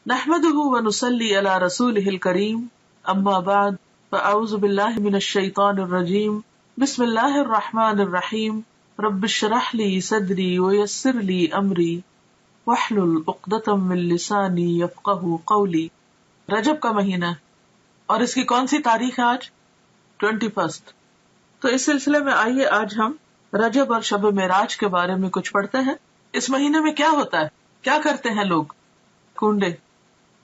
نحمده ونصلي على رسوله الكريم اما بعد فاعوذ بالله من الشيطان الرجيم بسم الله الرحمن الرحيم رب اشرح لي صدري ويسر لي امري واحلل عقدة من لساني يفقهوا قولي. رجب کا مہینہ اور اس کی کون سی تاریخ ہے آج؟ 21. تو اس سلسلے میں آئیے آج ہم رجب اور شب معراج کے بارے میں کچھ پڑھتے ہیں. اس مہینے میں کیا ہوتا ہے، کیا کرتے ہیں لوگ؟ کنڈے.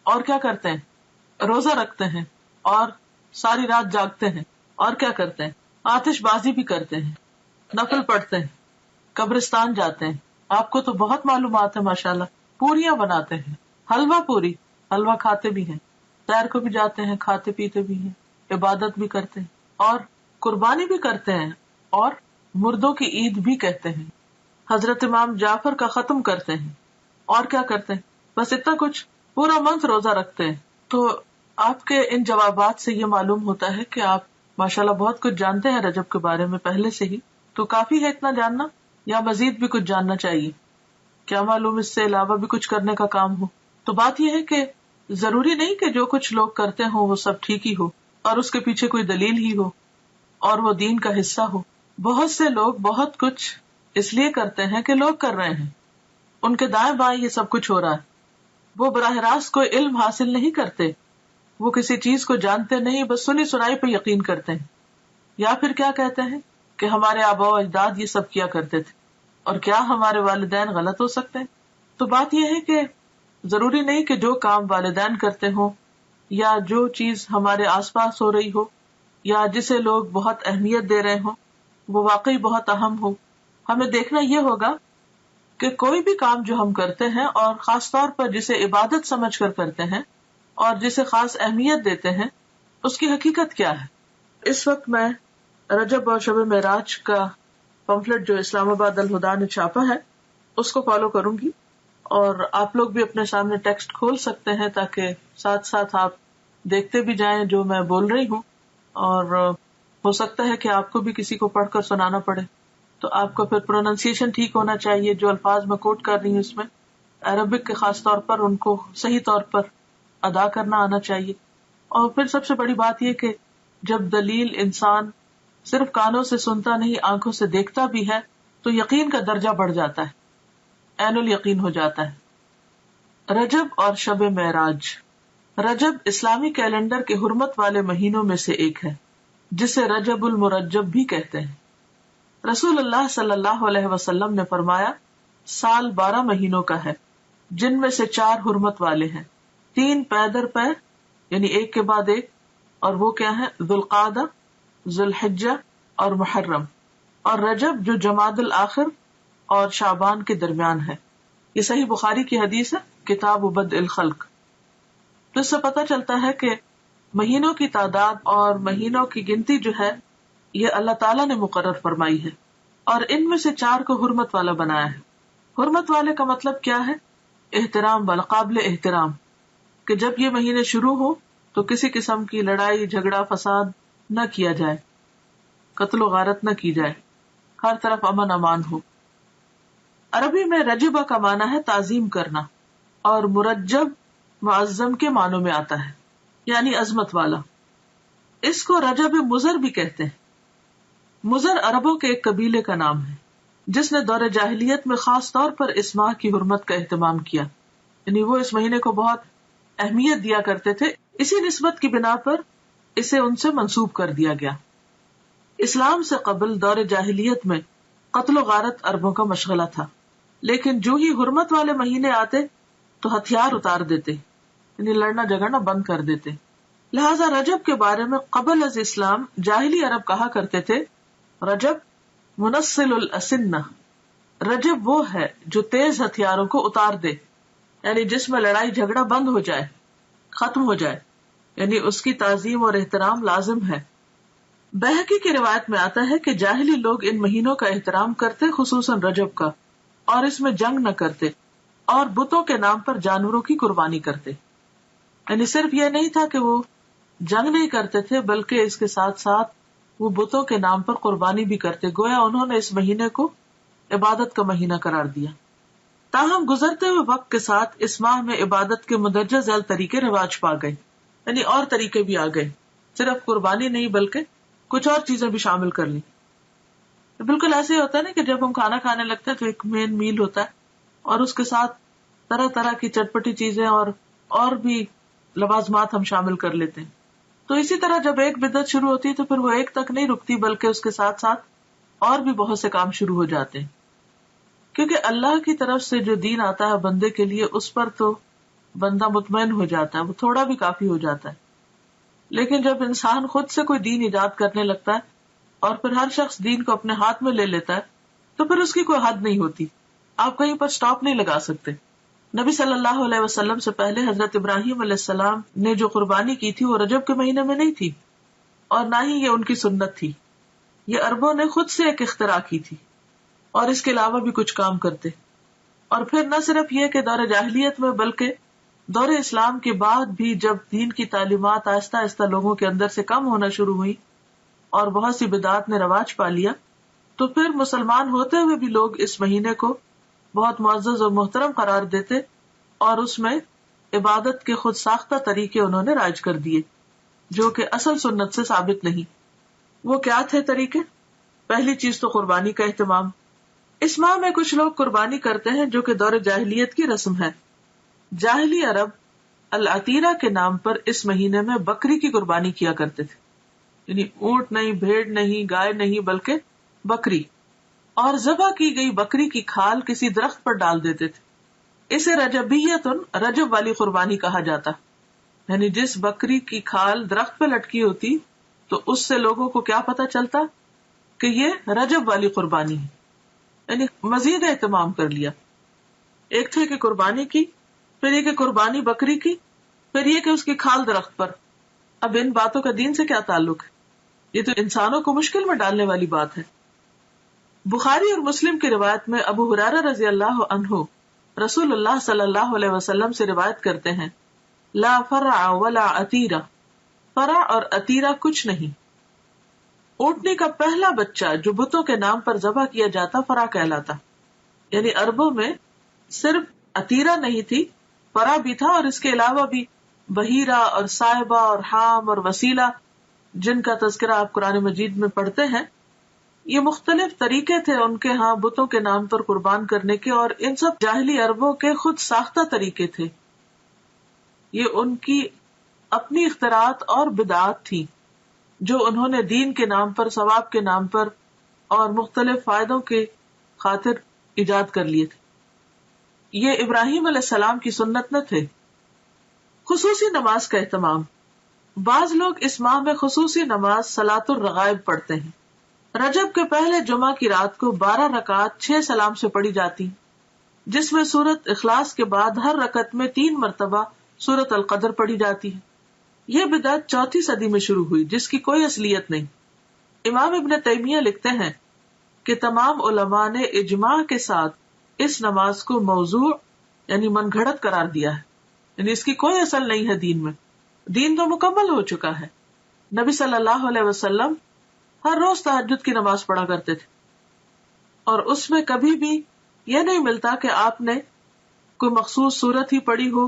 اور کیا کرتے ہیں؟ روزہ رکھتے ہیں اور ساری رات جاگتے ہیں. اور کیا کرتے ہیں؟ آتش بازی بھی کرتے ہیں، نفل پڑھتے ہیں، قبرستان جاتے ہیں. آپ کو تو بہت معلومات ہے ماشاءاللہ. پوریاں بناتے ہیں، حلوہ پوری، حلوہ کھاتے بھی ہیں، سیر کو بھی جاتے ہیں، کھاتے پیتے بھی ہیں، عبادت بھی کرتے ہیں اور قربانی بھی کرتے ہیں اور مردوں کی عید بھی کہتے ہیں. حضرت امام جعفر کا ختم کرتے ہیں. اور کیا کرتے ہیں؟ بس اتنا کچھ. پورا منتھ روزہ رکھتے ہیں. تو آپ کے ان جوابات سے یہ معلوم ہوتا ہے کہ آپ ماشاءاللہ بہت کچھ جانتے ہیں رجب کے بارے میں پہلے سے ہی. تو کافی ہے اتنا جاننا یا مزید بھی کچھ جاننا چاہیے؟ کیا معلوم اس سے علاوہ بھی کچھ کرنے کا کام ہو. تو بات یہ ہے کہ ضروری نہیں کہ جو کچھ لوگ کرتے ہوں وہ سب ٹھیک ہی ہو اور اس کے پیچھے کوئی دلیل ہی ہو اور وہ دین کا حصہ ہو. بہت سے لوگ بہت کچھ اس لیے کرتے ہیں کہ لوگ کر رہے ہیں، ان کے دائیں بائیں یہ سب کچھ ہو رہا ہے. وہ براہ راست کوئی علم حاصل نہیں کرتے، وہ کسی چیز کو جانتے نہیں، بس سنی سنائی پہ یقین کرتے ہیں. یا پھر کیا کہتے ہیں کہ ہمارے آباء و اجداد یہ سب کیا کرتے تھے اور کیا ہمارے والدین غلط ہو سکتے ہیں. تو بات یہ ہے کہ ضروری نہیں کہ جو کام والدین کرتے ہوں یا جو چیز ہمارے آس پاس ہو رہی ہو یا جسے لوگ بہت اہمیت دے رہے ہوں وہ واقعی بہت اہم ہو. ہمیں دیکھنا یہ ہوگا کہ کوئی بھی کام جو ہم کرتے ہیں اور خاص طور پر جسے عبادت سمجھ کر کرتے ہیں اور جسے خاص اہمیت دیتے ہیں اس کی حقیقت کیا ہے. اس وقت میں رجب اور شب معراج کا پمفلٹ جو اسلام آباد الہدا نے چھاپا ہے اس کو فالو کروں گی اور آپ لوگ بھی اپنے سامنے ٹیکسٹ کھول سکتے ہیں تاکہ ساتھ ساتھ آپ دیکھتے بھی جائیں جو میں بول رہی ہوں. اور ہو سکتا ہے کہ آپ کو بھی کسی کو پڑھ کر سنانا پڑے تو آپ کو پھر پروننسیشن ٹھیک ہونا چاہیے. جو الفاظ میں کوٹ کر رہی ہوں اس میں عربک کے خاص طور پر ان کو صحیح طور پر ادا کرنا آنا چاہیے. اور پھر سب سے بڑی بات یہ کہ جب دلیل انسان صرف کانوں سے سنتا نہیں آنکھوں سے دیکھتا بھی ہے تو یقین کا درجہ بڑھ جاتا ہے، عین الیقین ہو جاتا ہے. رجب اور شب معراج. رجب اسلامی کیلنڈر کے حرمت والے مہینوں میں سے ایک ہے جسے رجب المرجب بھی کہتے ہیں. رسول اللہ صلی اللہ علیہ وسلم نے فرمایا سال 12 مہینوں کا ہے جن میں سے 4 حرمت والے ہیں، 3 پے در پے یعنی ایک کے بعد ایک، اور وہ کیا ہے؟ ذوالقعدہ، ذوالحجہ اور محرم، اور رجب جو جمادی الاخر اور شعبان کے درمیان ہے. یہ صحیح بخاری کی حدیث ہے، کتاب بدء الخلق. تو اس سے پتہ چلتا ہے کہ مہینوں کی تعداد اور مہینوں کی گنتی جو ہے یہ اللہ تعالیٰ نے مقرر فرمائی ہے اور ان میں سے 4 کو حرمت والا بنایا ہے. حرمت والے کا مطلب کیا ہے؟ احترام والا، قابل احترام، کہ جب یہ مہینے شروع ہو تو کسی قسم کی لڑائی جھگڑا فساد نہ کیا جائے، قتل و غارت نہ کی جائے، ہر طرف امن امان ہو. عربی میں رجبہ کا معنی ہے تعظیم کرنا اور مرجب معظم کے معنوں میں آتا ہے یعنی عظمت والا. اس کو رجب مضر بھی کہتے ہیں. مضر عربوں کے ایک قبیلے کا نام ہے جس نے دور جاہلیت میں خاص طور پر اس ماہ کی حرمت کا اہتمام کیا، یعنی وہ اس مہینے کو بہت اہمیت دیا کرتے تھے. اسی نسبت کی بنا پر اسے ان سے منسوب کر دیا گیا. اسلام سے قبل دور جاہلیت میں قتل و غارت عربوں کا مشغلہ تھا، لیکن جو ہی حرمت والے مہینے آتے تو ہتھیار اتار دیتے، یعنی لڑنا جھگڑنا بند کر دیتے. لہذا رجب کے بارے میں قبل از اسلام جاہلی عرب کہا کرتے تھے رجب منسل الاسنہ، رجب وہ ہے جو تیز ہتھیاروں کو اتار دے، یعنی جس میں لڑائی جھگڑا بند ہو جائے، ختم ہو جائے، یعنی اس کی تعظیم اور احترام لازم ہے. بہقی کی روایت میں آتا ہے کہ جاہلی لوگ ان مہینوں کا احترام کرتے، خصوصاً رجب کا، اور اس میں جنگ نہ کرتے اور بتوں کے نام پر جانوروں کی قربانی کرتے. یعنی صرف یہ نہیں تھا کہ وہ جنگ نہیں کرتے تھے بلکہ اس کے ساتھ ساتھ وہ بتوں کے نام پر قربانی بھی کرتے. گویا انہوں نے اس مہینے کو عبادت کا مہینہ قرار دیا. تاہم گزرتے ہوئے وقت کے ساتھ اس ماہ میں عبادت کے مندرجہ ذیل طریقے رواج پا گئے، یعنی اور طریقے بھی آ گئے، صرف قربانی نہیں بلکہ کچھ اور چیزیں بھی شامل کر لی۔ بالکل ایسے ہی ہوتا ہے نا کہ جب ہم کھانا کھانے لگتے ہیں تو ایک مین میل ہوتا ہے اور اس کے ساتھ طرح طرح کی چٹپٹی چیزیں اور بھی لوازمات ہم شامل کر لیتے ہیں۔ تو اسی طرح جب ایک بدعت شروع ہوتی ہے تو پھر وہ ایک تک نہیں رکتی بلکہ اس کے ساتھ ساتھ اور بھی بہت سے کام شروع ہو جاتے ہیں، کیونکہ اللہ کی طرف سے جو دین آتا ہے بندے کے لیے اس پر تو بندہ مطمئن ہو جاتا ہے، وہ تھوڑا بھی کافی ہو جاتا ہے۔ لیکن جب انسان خود سے کوئی دین ایجاد کرنے لگتا ہے اور پھر ہر شخص دین کو اپنے ہاتھ میں لے لیتا ہے تو پھر اس کی کوئی حد نہیں ہوتی، آپ کہیں پر سٹاپ نہیں لگا سکتے۔ نبی صلی اللہ علیہ وسلم سے پہلے حضرت ابراہیم علیہ السلام نے جو قربانی کی تھی وہ رجب کے مہینے میں نہیں تھی، اور نہ ہی یہ ان کی سنت تھی، یہ عربوں نے خود سے ایک اختراع کی تھی، اور اس کے علاوہ بھی کچھ کام کرتے۔ اور پھر نہ صرف یہ کہ دور جاہلیت میں بلکہ دور اسلام کے بعد بھی جب دین کی تعلیمات آہستہ آہستہ لوگوں کے اندر سے کم ہونا شروع ہوئی اور بہت سی بدعات نے رواج پا لیا، تو پھر مسلمان ہوتے ہوئے بھی لوگ اس مہینے کو بہت معزز اور محترم قرار دیتے اور اس میں عبادت کے خود ساختہ طریقے انہوں نے رائج کر دیے جو کہ اصل سنت سے ثابت نہیں۔ وہ کیا تھے طریقے؟ پہلی چیز تو قربانی کا اہتمام۔ اس ماہ میں کچھ لوگ قربانی کرتے ہیں جو کہ دور جاہلیت کی رسم ہے۔ جاہلی عرب العتیرہ کے نام پر اس مہینے میں بکری کی قربانی کیا کرتے تھے، یعنی اونٹ نہیں، بھیڑ نہیں، گائے نہیں، بلکہ بکری، اور ذبح کی گئی بکری کی کھال کسی درخت پر ڈال دیتے تھے۔ اسے رجبیتن، رجب والی قربانی کہا جاتا، یعنی جس بکری کی کھال درخت پہ لٹکی ہوتی تو اس سے لوگوں کو کیا پتا چلتا کہ یہ رجب والی قربانی ہے، یعنی مزید اہتمام کر لیا۔ ایک تھے کہ قربانی کی، پھر یہ کہ قربانی بکری کی، پھر یہ کہ اس کی کھال درخت پر۔ اب ان باتوں کا دین سے کیا تعلق ہے؟ یہ تو انسانوں کو مشکل میں ڈالنے والی بات ہے۔ بخاری اور مسلم کی روایت میں ابو ہریرہ رضی اللہ عنہ رسول اللہ صلی اللہ علیہ وسلم سے روایت کرتے ہیں، لا فرع ولا عتیرہ، فرع اور عتیرہ کچھ نہیں۔ اونٹنی کا پہلا بچہ جو بتوں کے نام پر ذبح کیا جاتا فرع کہلاتا، یعنی عربوں میں صرف عتیرہ نہیں تھی، فرع بھی تھا، اور اس کے علاوہ بھی بحیرہ اور صائبہ اور حام اور وسیلہ جن کا تذکرہ آپ قرآن مجید میں پڑھتے ہیں، یہ مختلف طریقے تھے ان کے ہاں بتوں کے نام پر قربان کرنے کے، اور ان سب جاہلی عربوں کے خود ساختہ طریقے تھے، یہ ان کی اپنی اختراعات اور بدعات تھی جو انہوں نے دین کے نام پر، ثواب کے نام پر اور مختلف فائدوں کے خاطر ایجاد کر لیے تھے۔ یہ ابراہیم علیہ السلام کی سنت نہ تھے۔ خصوصی نماز کا اہتمام۔ بعض لوگ اس ماہ میں خصوصی نماز صلاۃ الرغائب پڑھتے ہیں۔ رجب کے پہلے جمعہ کی رات کو 12 رکعات 6 سلام سے پڑھی جاتی، جس میں سورۃ اخلاص کے بعد ہر رکعت میں 3 مرتبہ سورۃ القدر پڑھی جاتی ہے۔ یہ بدعت 4 صدی میں شروع ہوئی جس کی کوئی اصلیت نہیں۔ امام ابن تیمیہ لکھتے ہیں کہ تمام علماء نے اجماع کے ساتھ اس نماز کو موضوع یعنی من گھڑت قرار دیا ہے، یعنی اس کی کوئی اصل نہیں ہے دین میں، دین تو مکمل ہو چکا ہے۔ نبی صلی اللہ علیہ وسلم ہر روز تہجد کی نماز پڑھا کرتے تھے، اور اس میں کبھی بھی یہ نہیں ملتا کہ آپ نے کوئی مخصوص سورت ہی پڑھی ہو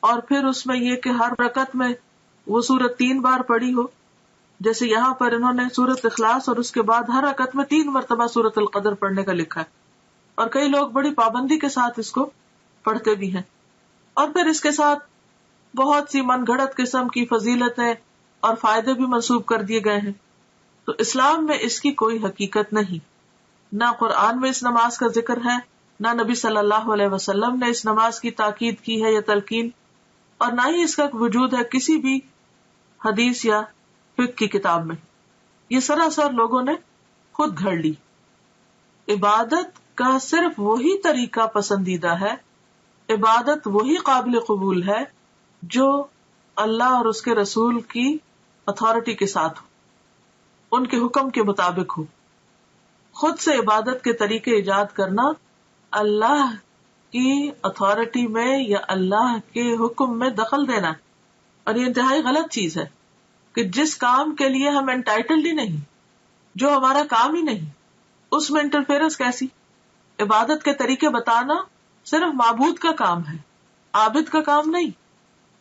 اور پھر اس میں یہ کہ ہر رکعت میں وہ سورت 3 بار پڑھی ہو، جیسے یہاں پر انہوں نے سورت اخلاص اور اس کے بعد ہر رکعت میں 3 مرتبہ سورت القدر پڑھنے کا لکھا ہے، اور کئی لوگ بڑی پابندی کے ساتھ اس کو پڑھتے بھی ہیں، اور پھر اس کے ساتھ بہت سی من گھڑت قسم کی فضیلتیں اور فائدے بھی منسوب کر دیے گئے ہیں۔ تو اسلام میں اس کی کوئی حقیقت نہیں، نہ قرآن میں اس نماز کا ذکر ہے، نہ نبی صلی اللہ علیہ وسلم نے اس نماز کی تاکید کی ہے یا تلقین، اور نہ ہی اس کا وجود ہے کسی بھی حدیث یا فقہ کی کتاب میں۔ یہ سراسر لوگوں نے خود گھڑ لی۔ عبادت کا صرف وہی طریقہ پسندیدہ ہے، عبادت وہی قابل قبول ہے جو اللہ اور اس کے رسول کی اتھارٹی کے ساتھ ہو، ان کے حکم کے مطابق ہو۔ خود سے عبادت کے طریقے ایجاد کرنا اللہ کی اتھارٹی میں یا اللہ کے حکم میں دخل دینا، اور یہ انتہائی غلط چیز ہے کہ جس کام کے لیے ہم انٹائٹلڈ ہی نہیں، جو ہمارا کام ہی نہیں، اس میں انٹرفیئرنس کیسی؟ عبادت کے طریقے بتانا صرف معبود کا کام ہے، عابد کا کام نہیں.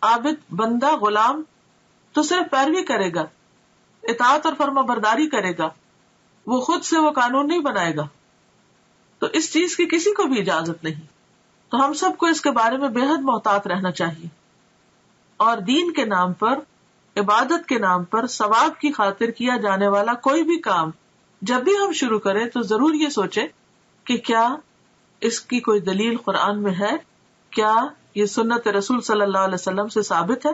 عابد بندہ غلام تو صرف پیروی کرے گا، اطاعت اور فرما برداری کرے گا، وہ خود سے وہ قانون نہیں بنائے گا. تو اس چیز کی کسی کو بھی اجازت نہیں. تو ہم سب کو اس کے بارے میں بے حد محتاط رہنا چاہیے. اور دین کے نام پر، عبادت کے نام پر، ثواب کی خاطر کیا جانے والا کوئی بھی کام جب بھی ہم شروع کریں تو ضرور یہ سوچیں کہ کیا اس کی کوئی دلیل قرآن میں ہے، کیا یہ سنت رسول صلی اللہ علیہ وسلم سے ثابت ہے،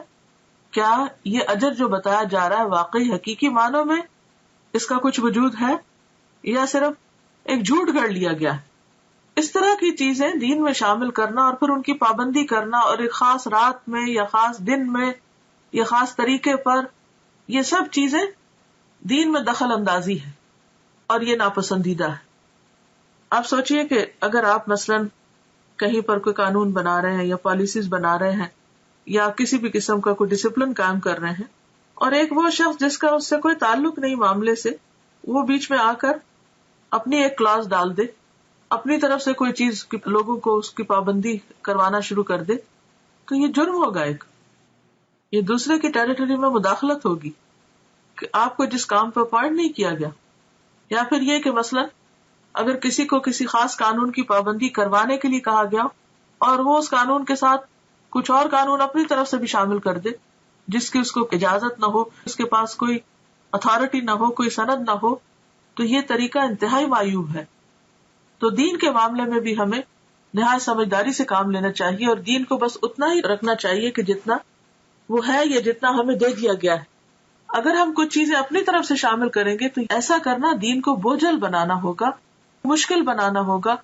کیا یہ اجر جو بتایا جا رہا ہے واقعی حقیقی معنوں میں اس کا کچھ وجود ہے یا صرف ایک جھوٹ گڑھ لیا گیا ہے. اس طرح کی چیزیں دین میں شامل کرنا اور پھر ان کی پابندی کرنا اور ایک خاص رات میں یا خاص دن میں یا خاص طریقے پر، یہ سب چیزیں دین میں دخل اندازی ہے اور یہ ناپسندیدہ ہے. آپ سوچئے کہ اگر آپ مثلاً کہیں پر کوئی قانون بنا رہے ہیں یا پالیسیز بنا رہے ہیں یا کسی بھی قسم کا کوئی ڈسپلن قائم کر رہے ہیں، اور ایک وہ شخص جس کا اس سے کوئی تعلق نہیں معاملے سے، وہ بیچ میں آ کر اپنی ایک کلاس ڈال دے، اپنی طرف سے کوئی چیز لوگوں کو اس کی پابندی کروانا شروع کر دے، تو یہ جرم ہوگا. ایک یہ دوسرے کی ٹیریٹری میں مداخلت ہوگی کہ آپ کو جس کام پہ اپوائنٹ نہیں کیا گیا. یا پھر یہ کہ مثلاً اگر کسی کو کسی خاص قانون کی پابندی کروانے کے لیے کہا گیا اور وہ اس قانون کے ساتھ کچھ اور قانون اپنی طرف سے بھی شامل کر دے جس کی اس کو اجازت نہ ہو، اس کے پاس کوئی اتھارٹی نہ ہو، کوئی سند نہ ہو، تو یہ طریقہ انتہائی معیوب ہے. تو دین کے معاملے میں بھی ہمیں نہایت سمجھداری سے کام لینا چاہیے اور دین کو بس اتنا ہی رکھنا چاہیے کہ جتنا وہ ہے یا جتنا ہمیں دے دیا گیا ہے. اگر ہم کچھ چیزیں اپنی طرف سے شامل کریں گے تو ایسا کرنا دین کو بوجھل بنانا ہوگا، مشکل بنانا ہوگا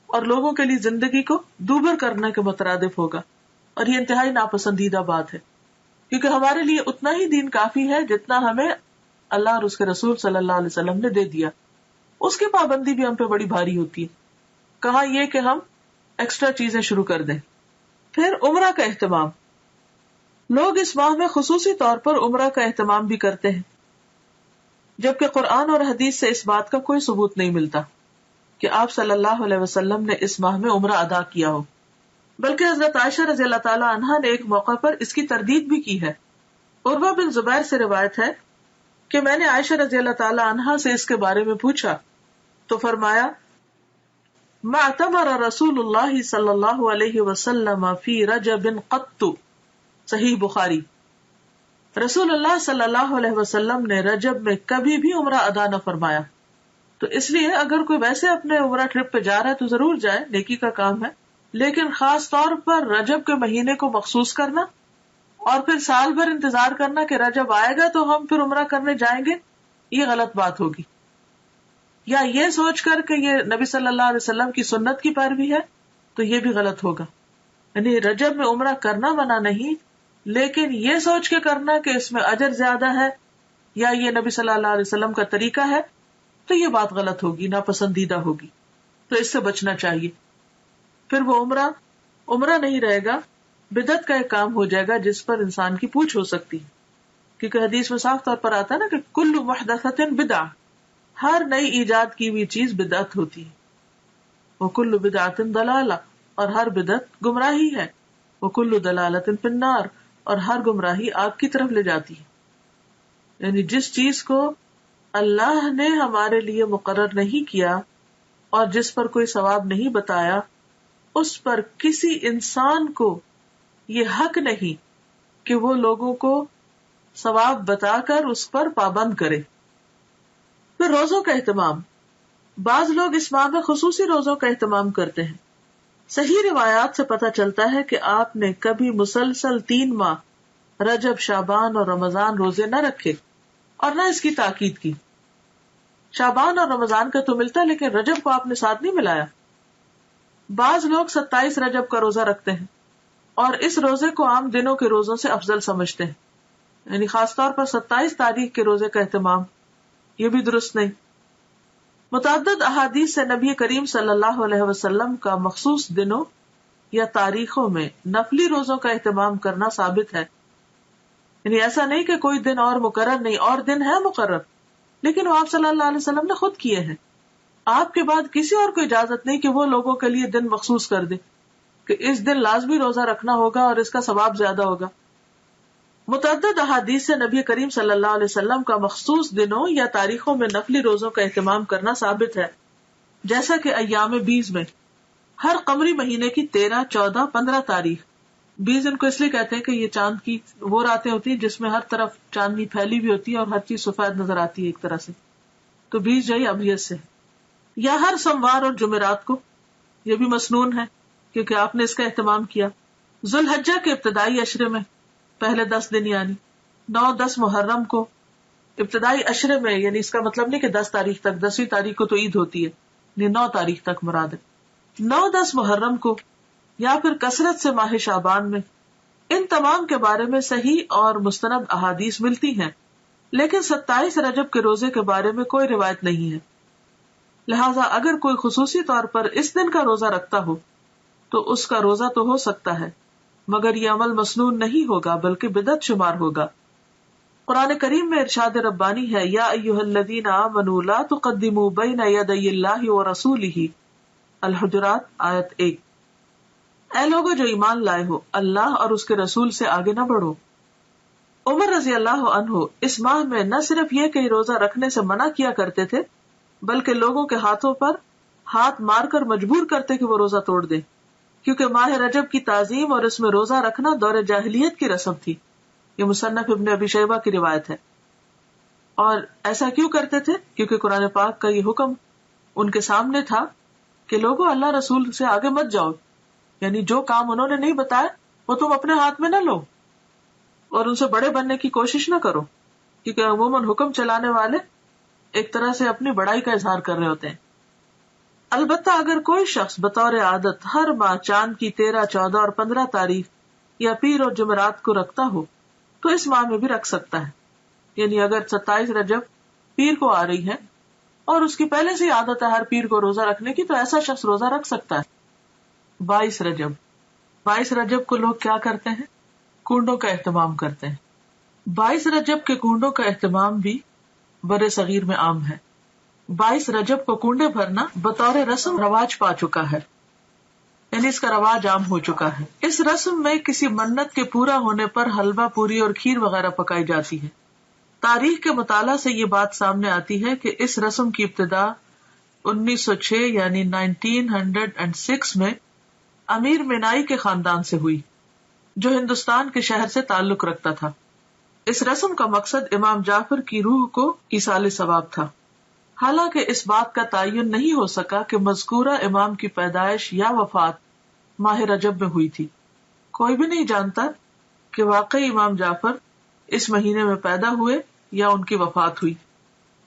اور لوگوں کے لیے زندگی کو دوبر کرنے کے مترادف ہوگا. اور یہ انتہائی ناپسندیدہ بات ہے، کیونکہ ہمارے لیے اتنا ہی دین کافی ہے جتنا ہمیں اللہ اور اس کے رسول صلی اللہ علیہ وسلم نے دے دیا. اس کی پابندی بھی ہم پہ بڑی بھاری ہوتی ہے. کہاں یہ کہ ہم ایکسٹرا چیزیں شروع کر دیں. پھر عمرہ کا اہتمام، لوگ اس ماہ میں خصوصی طور پر عمرہ کا اہتمام بھی کرتے ہیں، جبکہ قرآن اور حدیث سے اس بات کا کوئی ثبوت نہیں ملتا کہ آپ صلی اللہ علیہ وسلم نے اس ماہ میں عمرہ ادا کیا ہو. بلکہ حضرت عائشہ رضی اللہ تعالی عنہا نے ایک موقع پر اس کی تردید بھی کی ہے. عروہ بن زبیر سے روایت ہے کہ میں نے عائشہ رضی اللہ تعالی عنہا سے اس کے بارے میں پوچھا تو فرمایا، ما اعتمر رسول اللہ صلی اللہ علیہ وسلم فی رجب قط. صحیح بخاری. رسول اللہ صلی اللہ علیہ وسلم نے رجب میں کبھی بھی عمرہ ادا نہ فرمایا. تو اس لیے اگر کوئی ویسے اپنے عمرہ ٹرپ پہ جا رہا ہے تو ضرور جائے، نیکی کا کام ہے، لیکن خاص طور پر رجب کے مہینے کو مخصوص کرنا اور پھر سال بھر انتظار کرنا کہ رجب آئے گا تو ہم پھر عمرہ کرنے جائیں گے، یہ غلط بات ہوگی. یا یہ سوچ کر کہ یہ نبی صلی اللہ علیہ وسلم کی سنت کی پیروی ہے تو یہ بھی غلط ہوگا. یعنی رجب میں عمرہ کرنا منع نہیں، لیکن یہ سوچ کے کرنا کہ اس میں اجر زیادہ ہے یا یہ نبی صلی اللہ علیہ وسلم کا طریقہ ہے تو یہ بات غلط ہوگی، ناپسندیدہ ہوگی. تو اس سے بچنا چاہیے. پھر وہ عمرہ نہیں رہے گا، بدعت کا ایک کام ہو جائے گا جس پر انسان کی پوچھ ہو سکتی ہے. کیونکہ حدیث میں صاف طور پر آتا ہے نا کہ کل محدثۃ بدعہ، ہر نئی ایجاد کی ہوئی چیز بدعت ہوتی ہے. وکل بدعۃ ضلالہ، اور ہر بدعت گمراہی ہے. وکل ضلالۃ فی النار، اور ہر گمراہی آگ کی طرف لے جاتی ہے. یعنی جس چیز کو اللہ نے ہمارے لیے مقرر نہیں کیا اور جس پر کوئی ثواب نہیں بتایا، اس پر کسی انسان کو یہ حق نہیں کہ وہ لوگوں کو ثواب بتا کر اس پر پابند کرے. پھر روزوں کا اہتمام، بعض لوگ اس ماہ میں خصوصی روزوں کا اہتمام کرتے ہیں. صحیح روایات سے پتہ چلتا ہے کہ آپ نے کبھی مسلسل 3 ماہ رجب، شعبان اور رمضان روزے نہ رکھے اور نہ اس کی تاکید کی. شعبان اور رمضان کا تو ملتا لیکن رجب کو آپ نے ساتھ نہیں ملایا. بعض لوگ 27 رجب کا روزہ رکھتے ہیں اور اس روزے کو عام دنوں کے روزوں سے افضل سمجھتے ہیں. یعنی خاص طور پر 27 تاریخ کے روزے کا اہتمام، یہ بھی درست نہیں. متعدد احادیث سے نبی کریم صلی اللہ علیہ وسلم کا مخصوص دنوں یا تاریخوں میں نفلی روزوں کا اہتمام کرنا ثابت ہے. یعنی ایسا نہیں کہ کوئی دن اور مقرر نہیں، اور دن ہے مقرر، لیکن وہ آپ صلی اللہ علیہ وسلم نے خود کیے ہیں. آپ کے بعد کسی اور کو اجازت نہیں کہ وہ لوگوں کے لیے دن مخصوص کر دے کہ اس دن لازمی روزہ رکھنا ہوگا اور اس کا ثواب زیادہ ہوگا. متعدد احادیث سے نبی کریم صلی اللہ علیہ وسلم کا مخصوص دنوں یا تاریخوں میں نفلی روزوں کا اہتمام کرنا ثابت ہے، جیسا کہ ایام 20 میں ہر قمری مہینے کی 13، 14، 15 تاریخ. 20 ان کو اس لیے کہتے ہیں کہ یہ چاند کی وہ راتیں ہوتی ہیں جس میں ہر طرف چاندنی پھیلی ہوئی ہوتی ہے اور ہر چیز سفید نظر آتی ہے ایک طرح سے، تو 20 جو ہے ابیض سے. یا ہر سوموار اور جمعرات کو، یہ بھی مسنون ہے کیونکہ آپ نے اس کا اہتمام کیا. ذوالحجہ کے ابتدائی عشرے میں پہلے 10 دن یعنی 9، 10 محرم کو ابتدائی عشرے میں، یعنی اس کا مطلب نہیں کہ 10 تاریخ تک، 10ویں تاریخ کو تو عید ہوتی ہے، یعنی 9 تاریخ تک مراد ہے. 9، 10 محرم کو یا پھر کثرت سے ماہ شعبان میں. ان تمام کے بارے میں صحیح اور مستند احادیث ملتی ہیں، لیکن 27 رجب کے روزے کے بارے میں کوئی روایت نہیں ہے. لہٰذا اگر کوئی خصوصی طور پر اس دن کا روزہ رکھتا ہو تو اس کا روزہ تو ہو سکتا ہے، مگر یہ عمل مسنون نہیں ہوگا بلکہ بدعت شمار ہوگا. قرآن کریم میں ارشاد ربانی ہے، یا ایھا الذین آمنوا لا تقدموا بین یدی اللہ ورسولہ، الحجرات آیت 1. اے لوگو جو ایمان لائے ہو، اللہ اور اس کے رسول سے آگے نہ بڑھو. عمر رضی اللہ عنہ اس ماہ میں نہ صرف یہ کہ روزہ رکھنے سے منع کیا کرتے تھے، بلکہ لوگوں کے ہاتھوں پر ہاتھ مار کر مجبور کرتے کہ وہ روزہ توڑ دیں، کیونکہ ماہ رجب کی تعظیم اور اس میں روزہ رکھنا دور جاہلیت کی رسم تھی. یہ مصنف ابن ابی شیبہ کی روایت ہے. اور ایسا کیوں کرتے تھے؟ کیونکہ قرآن پاک کا یہ حکم ان کے سامنے تھا کہ لوگوں اللہ رسول سے آگے مت جاؤ، یعنی جو کام انہوں نے نہیں بتایا وہ تم اپنے ہاتھ میں نہ لو اور ان سے بڑے بننے کی کوشش نہ کرو، کیونکہ عموماً حکم چلانے والے ایک طرح سے اپنی بڑائی کا اظہار کر رہے ہوتے ہیں. البتہ اگر کوئی شخص بطور عادت ہر ماہ چاند کی 13، 14 اور 15 تاریخ یا پیر اور جمعرات کو رکھتا ہو تو اس ماہ میں بھی رکھ سکتا ہے. یعنی اگر 27 رجب پیر کو آ رہی ہے اور اس کی پہلے سے عادت ہے ہر پیر کو روزہ رکھنے کی، تو ایسا شخص روزہ رکھ سکتا ہے. 22 رجب کو لوگ کیا کرتے ہیں؟ کنڈوں کا اہتمام کرتے ہیں. 22 رجب کے کنڈوں کا اہتمام بھی بر صغیر میں عام ہے. 22 رجب کو کنڈے بھرنا بطور رسم رواج پا چکا ہے، یعنی اس کا رواج عام ہو چکا ہے. اس رسم میں کسی منت کے پورا ہونے پر حلوہ پوری اور کھیر وغیرہ پکائی جاتی ہے. تاریخ کے مطالعہ سے یہ بات سامنے آتی ہے کہ اس رسم کی ابتدا 1906 یعنی 1906 میں امیر مینائی کے خاندان سے ہوئی، جو ہندوستان کے شہر سے تعلق رکھتا تھا. اس رسم کا مقصد امام جعفر کی روح کو ایصال ثواب تھا. حالانکہ اس بات کا تعین نہیں ہو سکا کہ مذکورہ امام کی پیدائش یا وفات ماہ رجب میں ہوئی تھی. کوئی بھی نہیں جانتا کہ واقعی امام جعفر اس مہینے میں پیدا ہوئے یا ان کی وفات ہوئی.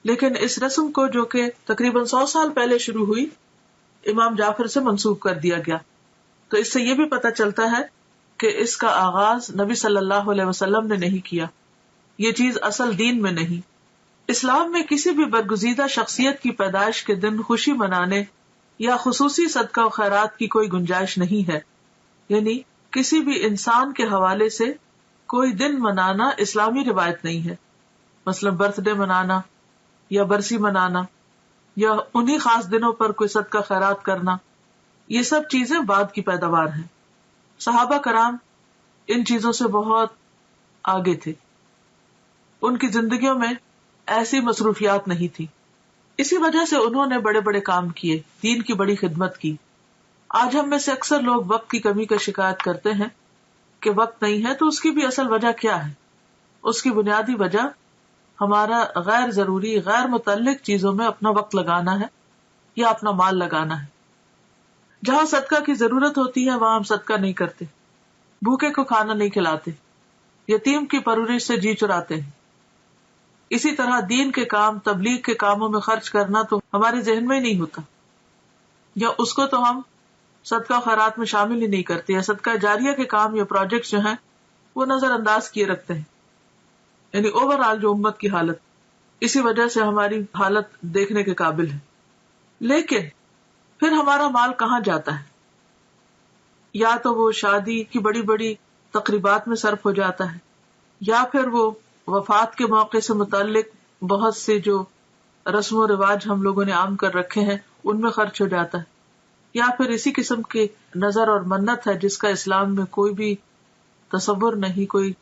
لیکن اس رسم کو، جو کہ تقریباً 100 سال پہلے شروع ہوئی، امام جعفر سے منسوب کر دیا گیا. تو اس سے یہ بھی پتہ چلتا ہے کہ اس کا آغاز نبی صلی اللہ علیہ وسلم نے نہیں کیا. یہ چیز اصل دین میں نہیں. اسلام میں کسی بھی برگزیدہ شخصیت کی پیدائش کے دن خوشی منانے یا خصوصی صدقہ و خیرات کی کوئی گنجائش نہیں ہے. یعنی کسی بھی انسان کے حوالے سے کوئی دن منانا اسلامی روایت نہیں ہے. مثلا برتھ ڈے منانا یا برسی منانا یا انہی خاص دنوں پر کوئی صدقہ خیرات کرنا، یہ سب چیزیں بعد کی پیداوار ہیں. صحابہ کرام ان چیزوں سے بہت آگے تھے، ان کی زندگیوں میں ایسی مصروفیات نہیں تھی. اسی وجہ سے انہوں نے بڑے بڑے کام کیے، دین کی بڑی خدمت کی. آج ہم میں سے اکثر لوگ وقت کی کمی کا شکایت کرتے ہیں کہ وقت نہیں ہے، تو اس کی بھی اصل وجہ کیا ہے؟ اس کی بنیادی وجہ ہمارا غیر ضروری، غیر متعلق چیزوں میں اپنا وقت لگانا ہے یا اپنا مال لگانا ہے. جہاں صدقہ کی ضرورت ہوتی ہے وہاں ہم صدقہ نہیں کرتے، بھوکے کو کھانا نہیں کھلاتے، یتیم کی پرورش سے جی چراتے ہیں. اسی طرح دین کے کام، تبلیغ کے کاموں میں خرچ کرنا تو ہمارے ذہن میں ہی نہیں ہوتا، یا اس کو تو ہم صدقہ خیرات میں شامل ہی نہیں کرتے، یا صدقہ جاریہ کے کام یا پروجیکٹس جو ہیں وہ نظر انداز کیے رکھتے ہیں. یعنی اوور آل جو امت کی حالت، اسی وجہ سے ہماری حالت دیکھنے کے قابل ہے. لیکن پھر ہمارا مال کہاں جاتا ہے؟ یا تو وہ شادی کی بڑی بڑی تقریبات میں صرف ہو جاتا ہے، یا پھر وہ وفات کے موقع سے متعلق بہت سے جو رسم و رواج ہم لوگوں نے عام کر رکھے ہیں ان میں خرچ ہو جاتا ہے، یا پھر اسی قسم کے نظر اور منت ہے جس کا اسلام میں کوئی بھی تصور نہیں، کوئی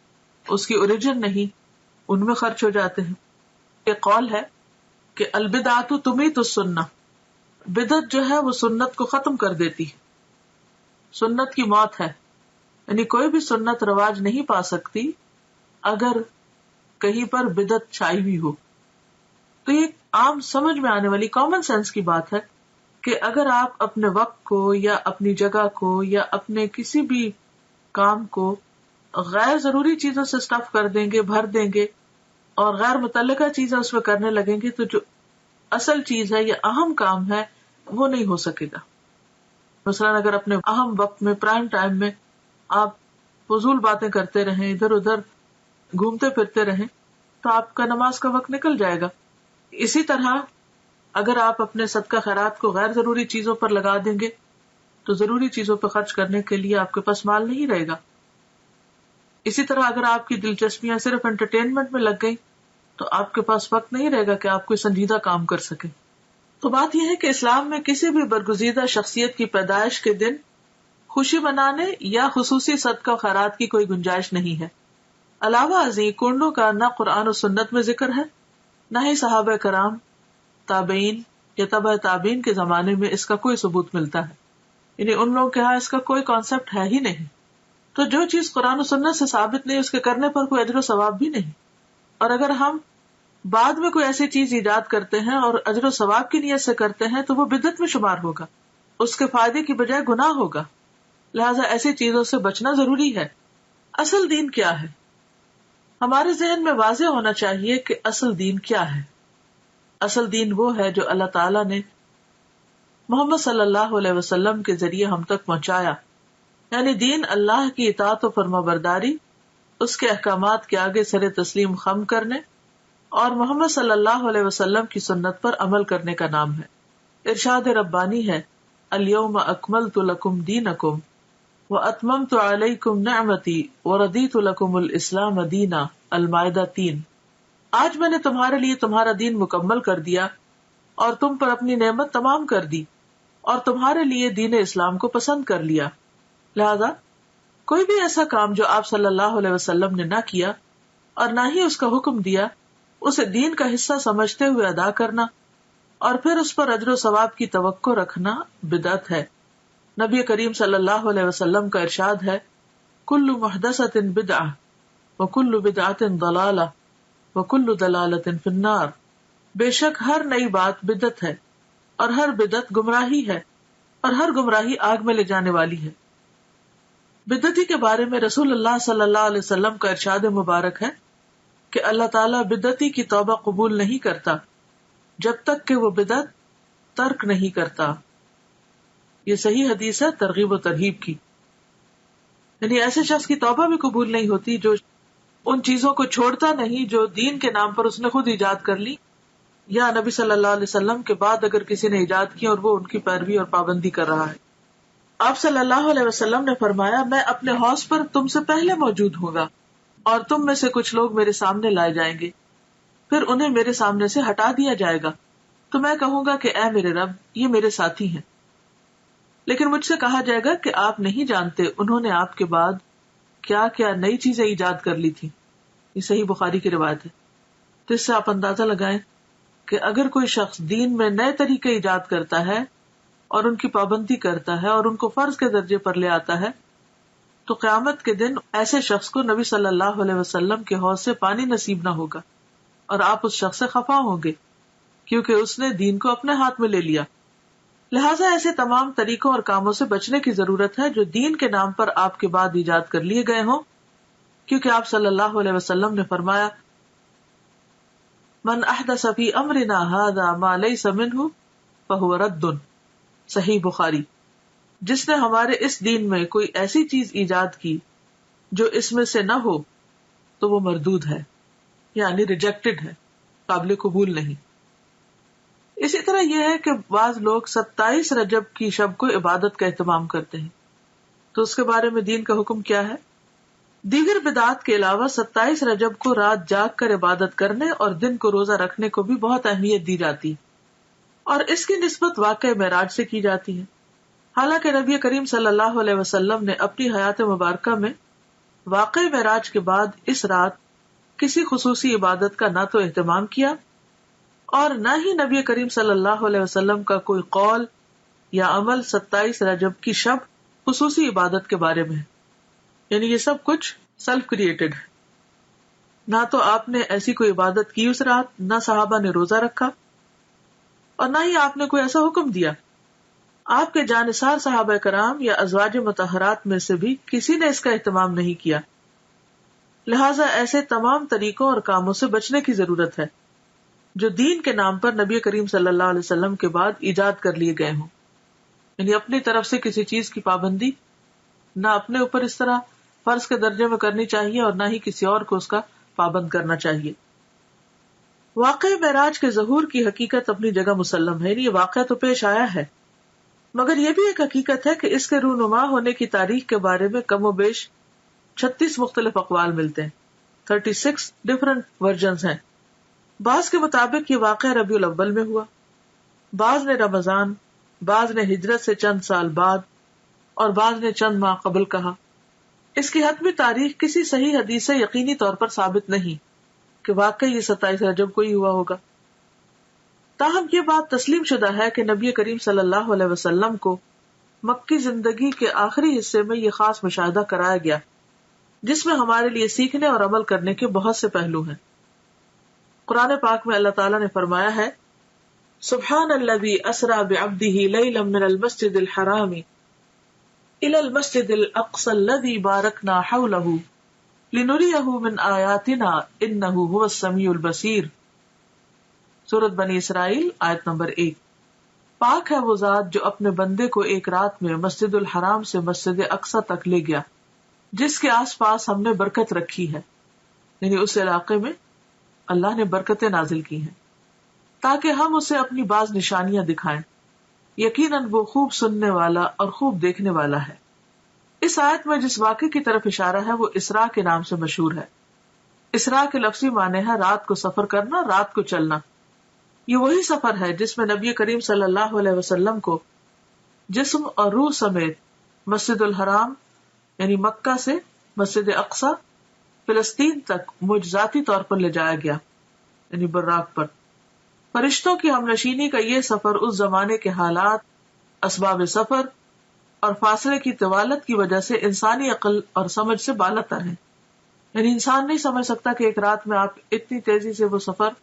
اس کی اوریجن نہیں، ان میں خرچ ہو جاتے ہیں. یہ قول ہے کہ البدعۃ تمیت السنہ، بدعت جو ہے وہ سنت کو ختم کر دیتی ہے، سنت کی موت ہے. یعنی کوئی بھی سنت رواج نہیں پا سکتی اگر کہیں پر بدعت چھائی ہوئی ہو. تو یہ عام سمجھ میں آنے والی کامن سینس کی بات ہے کہ اگر آپ اپنے وقت کو یا اپنی جگہ کو یا اپنے کسی بھی کام کو غیر ضروری چیزوں سے اسٹف کر دیں گے، بھر دیں گے اور غیر متعلقہ چیزیں اس میں کرنے لگیں گے، تو جو اصل چیز ہے یا اہم کام ہے وہ نہیں ہو سکے گا. مثلاً اگر اپنے اہم وقت میں، پرائم ٹائم میں آپ فضول باتیں کرتے رہیں، ادھر ادھر گھومتے پھرتے رہیں، تو آپ کا نماز کا وقت نکل جائے گا. اسی طرح اگر آپ اپنے صدقہ خیرات کو غیر ضروری چیزوں پر لگا دیں گے تو ضروری چیزوں پر خرچ کرنے کے لیے آپ کے پاس مال نہیں رہے گا. اسی طرح اگر آپ کی دلچسپیاں صرف انٹرٹینمنٹ میں لگ گئی تو آپ کے پاس وقت نہیں رہے گا کہ آپ کوئی سنجیدہ کام کر سکیں. تو بات یہ ہے کہ اسلام میں کسی بھی برگزیدہ شخصیت کی پیدائش کے دن خوشی منانے یا خصوصی صدقہ خیرات کی کوئی گنجائش نہیں ہے. علاوہ ازیں کنڈوں کا نہ قرآن و سنت میں ذکر ہے، نہ ہی صحابہ کرام، تابعین یا تبع تابعین کے زمانے میں اس کا کوئی ثبوت ملتا ہے. یعنی ان لوگوں کے ہاں اس کا کوئی کانسیپٹ ہے ہی نہیں. تو جو چیز قرآن و سنت سے ثابت نہیں، اس کے کرنے پر کوئی اجر و ثواب بھی نہیں. اور اگر ہم بعد میں کوئی ایسی چیز ایجاد کرتے ہیں اور اجر و ثواب کی نیت سے کرتے ہیں تو وہ بدعت میں شمار ہوگا، اس کے فائدے کی بجائے گناہ ہوگا. لہٰذا ایسی چیزوں سے بچنا ضروری ہے. اصل دین کیا ہے؟ ہمارے ذہن میں واضح ہونا چاہیے کہ اصل دین کیا ہے. اصل دین وہ ہے جو اللہ تعالیٰ نے محمد صلی اللہ علیہ وسلم کے ذریعے ہم تک پہنچایا. یعنی دین اللہ کی اطاعت و فرما برداری، اس کے احکامات کے آگے سر تسلیم خم کرنے اور محمد صلی اللہ علیہ وسلم کی سنت پر عمل کرنے کا نام ہے. ارشاد ربانی ہے، الیوم اکملت لکم دینکم واتممت علیکم نعمتی ورضیت لکم الاسلام دینا. المائدہ 3. آج میں نے تمہارے لیے تمہارا دین مکمل کر دیا اور تم پر اپنی نعمت تمام کر دی اور تمہارے لیے دین اسلام کو پسند کر لیا. لہذا کوئی بھی ایسا کام جو آپ صلی اللہ علیہ وسلم نے نہ کیا اور نہ ہی اس کا حکم دیا، اسے دین کا حصہ سمجھتے ہوئے ادا کرنا اور پھر اس پر اجر و ثواب کی توقع رکھنا بدعت ہے. نبی کریم صلی اللہ علیہ وسلم کا ارشاد ہے، کل محدثۃ بدعہ وکل بدعۃ ضلالہ وکل ضلالۃ فی النار. بے شک ہر نئی بات بدعت ہے اور ہر بدعت گمراہی ہے اور ہر گمراہی آگ میں لے جانے والی ہے. بدعتی کے بارے میں رسول اللہ صلی اللہ علیہ وسلم کا ارشاد مبارک ہے کہ اللہ تعالیٰ بدعتی کی توبہ قبول نہیں کرتا جب تک کہ وہ بدعت ترک نہیں کرتا. یہ صحیح حدیث ہے ترغیب و ترہیب کی. یعنی ایسے شخص کی توبہ بھی قبول نہیں ہوتی جو ان چیزوں کو چھوڑتا نہیں جو دین کے نام پر اس نے خود ایجاد کر لی یا نبی صلی اللہ علیہ وسلم کے بعد اگر کسی نے ایجاد کی اور وہ ان کی پیروی اور پابندی کر رہا ہے. آپ صلی اللہ علیہ وسلم نے فرمایا، میں اپنے حوض پر تم سے پہلے موجود ہوں گا اور تم میں سے کچھ لوگ میرے سامنے لائے جائیں گے، پھر انہیں میرے سامنے سے ہٹا دیا جائے گا تو میں کہوں گا کہ اے میرے رب، یہ میرے ساتھی ہیں. لیکن مجھ سے کہا جائے گا کہ آپ نہیں جانتے انہوں نے آپ کے بعد کیا کیا نئی چیزیں ایجاد کر لی تھی. یہ صحیح بخاری کی روایت ہے. تو اس سے آپ اندازہ لگائیں کہ اگر کوئی شخص دین میں نئے طریقے ایجاد کرتا ہے اور ان کی پابندی کرتا ہے اور ان کو فرض کے درجے پر لے آتا ہے تو قیامت کے دن ایسے شخص کو نبی صلی اللہ علیہ وسلم کے حوض سے پانی نصیب نہ ہوگا اور آپ اس شخص سے خفا ہوں گے کیونکہ اس نے دین کو اپنے ہاتھ میں لے لیا. لہٰذا ایسے تمام طریقوں اور کاموں سے بچنے کی ضرورت ہے جو دین کے نام پر آپ کے بعد ایجاد کر لیے گئے ہوں، کیونکہ آپ صلی اللہ علیہ وسلم نے فرمایا، من احدث فی امرنا ھذا ما لیس منہ فہو رد. صحیح بخاری. جس نے ہمارے اس دین میں کوئی ایسی چیز ایجاد کی جو اس میں سے نہ ہو تو وہ مردود ہے، یعنی ریجیکٹڈ ہے، قابل قبول نہیں. اسی طرح یہ ہے کہ بعض لوگ 27 رجب کی شب کو عبادت کا اہتمام کرتے ہیں، تو اس کے بارے میں دین کا حکم کیا ہے؟ دیگر بدعات کے علاوہ 27 رجب کو رات جاگ کر عبادت کرنے اور دن کو روزہ رکھنے کو بھی بہت اہمیت دی جاتی ہے اور اس کی نسبت واقعہ معراج سے کی جاتی ہے. حالانکہ نبی کریم صلی اللہ علیہ وسلم نے اپنی حیات مبارکہ میں واقعہ معراج کے بعد اس رات کسی خصوصی عبادت کا نہ تو اہتمام کیا اور نہ ہی نبی کریم صلی اللہ علیہ وسلم کا کوئی قول یا عمل 27 رجب کی شب خصوصی عبادت کے بارے میں ہے. یعنی یہ سب کچھ سیلف کریٹڈ ہے. نہ تو آپ نے ایسی کوئی عبادت کی اس رات، نہ صحابہ نے روزہ رکھا، اور نہ ہی آپ نے کوئی ایسا حکم دیا. آپ کے جانثار صحابہ کرام یا ازواج مطہرات میں سے بھی کسی نے اس کا اہتمام نہیں کیا. لہٰذا ایسے تمام طریقوں اور کاموں سے بچنے کی ضرورت ہے جو دین کے نام پر نبی کریم صلی اللہ علیہ وسلم کے بعد ایجاد کر لیے گئے ہوں. یعنی اپنی طرف سے کسی چیز کی پابندی نہ اپنے اوپر اس طرح فرض کے درجے میں کرنی چاہیے اور نہ ہی کسی اور کو اس کا پابند کرنا چاہیے. واقعہ معراج کے ظہور کی حقیقت اپنی جگہ مسلم ہے. یہ واقعہ تو پیش آیا ہے، مگر یہ بھی ایک حقیقت ہے کہ اس کے رونما ہونے کی تاریخ کے بارے میں کم و بیش 36 مختلف اقوال ملتے ہیں. 36 ڈفرنٹ ورژنز ہیں. بعض کے مطابق یہ واقعہ ربیع الاول میں ہوا، بعض نے رمضان، بعض نے ہجرت سے چند سال بعد اور بعض نے چند ماہ قبل کہا. اس کی حتمی تاریخ کسی صحیح حدیث سے یقینی طور پر ثابت نہیں کہ واقعی یہ 27 رجب کو ہی ہوا ہوگا. تاہم یہ بات تسلیم شدہ ہے کہ نبی کریم صلی اللہ علیہ وسلم کو مکی زندگی کے آخری حصے میں یہ خاص مشاہدہ کرایا گیا جس میں ہمارے لیے سیکھنے اور عمل کرنے کے بہت سے پہلو ہیں. قرآن پاک میں اللہ تعالیٰ نے فرمایا ہے، سبحان الذی اسری بعبدہ لیلا من المسجد الحرام الی المسجد الاقصی الذی بارکنا حولہ لنریہ من آیاتنا انہ هو السمیع البصیر. سورۃ بنی اسرائیل آیت نمبر 1. پاک ہے وہ ذات جو اپنے بندے کو ایک رات میں مسجد الحرام سے مسجد اقصی تک لے گیا جس کے آس پاس ہم نے برکت رکھی ہے. یعنی اس علاقے میں اللہ نے برکتیں نازل کی ہیں تاکہ ہم اسے اپنی بعض نشانیاں دکھائیں. یقیناً وہ خوب سننے والا اور خوب دیکھنے والا ہے. اس آیت میں جس واقعے کی طرف اشارہ ہے وہ اسراء کے نام سے مشہور ہے. اسراء کے لفظی معنی ہے رات کو سفر کرنا، رات کو چلنا. یہ وہی سفر ہے جس میں نبی کریم صلی اللہ علیہ وسلم کو جسم اور روح سمیت مسجد الحرام یعنی مکہ سے مسجد اقصی فلسطین تک معجزاتی طور پر لے جایا گیا، یعنی براق پر. فرشتوں کی ہمنشینی کا یہ سفر اس زمانے کے حالات، اسباب سفر اور فاصلے کی طوالت کی وجہ سے انسانی عقل اور سمجھ سے بالاتر ہے. یعنی انسان نہیں سمجھ سکتا کہ ایک رات میں آپ اتنی تیزی سے وہ سفر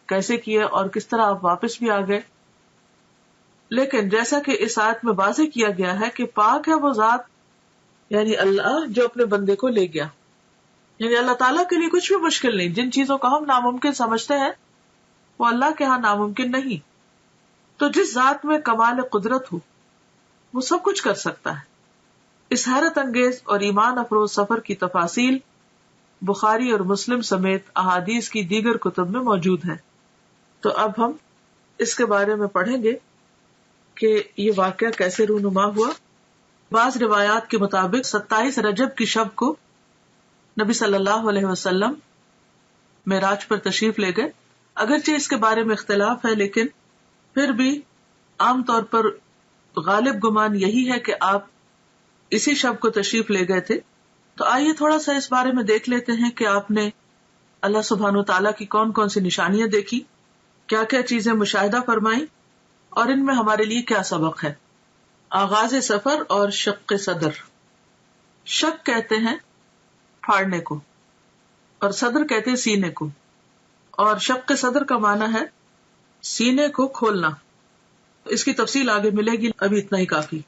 کیسے کیے اور کس طرح آپ واپس بھی آ گئے. لیکن جیسا کہ اس آیت میں واضح کیا گیا ہے کہ پاک ہے وہ ذات یعنی اللہ جو اپنے بندے کو لے گیا. یعنی اللہ تعالیٰ کے لیے کچھ بھی مشکل نہیں. جن چیزوں کو ہم ناممکن سمجھتے ہیں وہ اللہ کے ہاں ناممکن نہیں. تو جس ذات میں کمال قدرت ہو وہ سب کچھ کر سکتا ہے. اس حیرت انگیز اور ایمان افروز سفر کی تفاصیل بخاری اور مسلم سمیت احادیث کی دیگر کتب میں موجود ہیں. تو اب ہم اس کے بارے میں پڑھیں گے کہ یہ واقعہ کیسے رونما ہوا. بعض روایات کے مطابق 27 رجب کی شب کو نبی صلی اللہ علیہ وسلم معراج پر تشریف لے گئے. اگرچہ اس کے بارے میں اختلاف ہے لیکن پھر بھی عام طور پر غالب گمان یہی ہے کہ آپ اسی شب کو تشریف لے گئے تھے. تو آئیے تھوڑا سا اس بارے میں دیکھ لیتے ہیں کہ آپ نے اللہ سبحانہ وتعالیٰ کی کون کون سی نشانیاں دیکھی، کیا کیا چیزیں مشاہدہ فرمائیں اور ان میں ہمارے لیے کیا سبق ہے. آغاز سفر اور شق صدر. شق کہتے ہیں پھاڑنے کو اور صدر کہتے ہیں سینے کو، اور شق صدر کا معنی ہے سینے کو کھولنا. اس کی تفصیل آگے ملے گی، ابھی اتنا ہی کافی.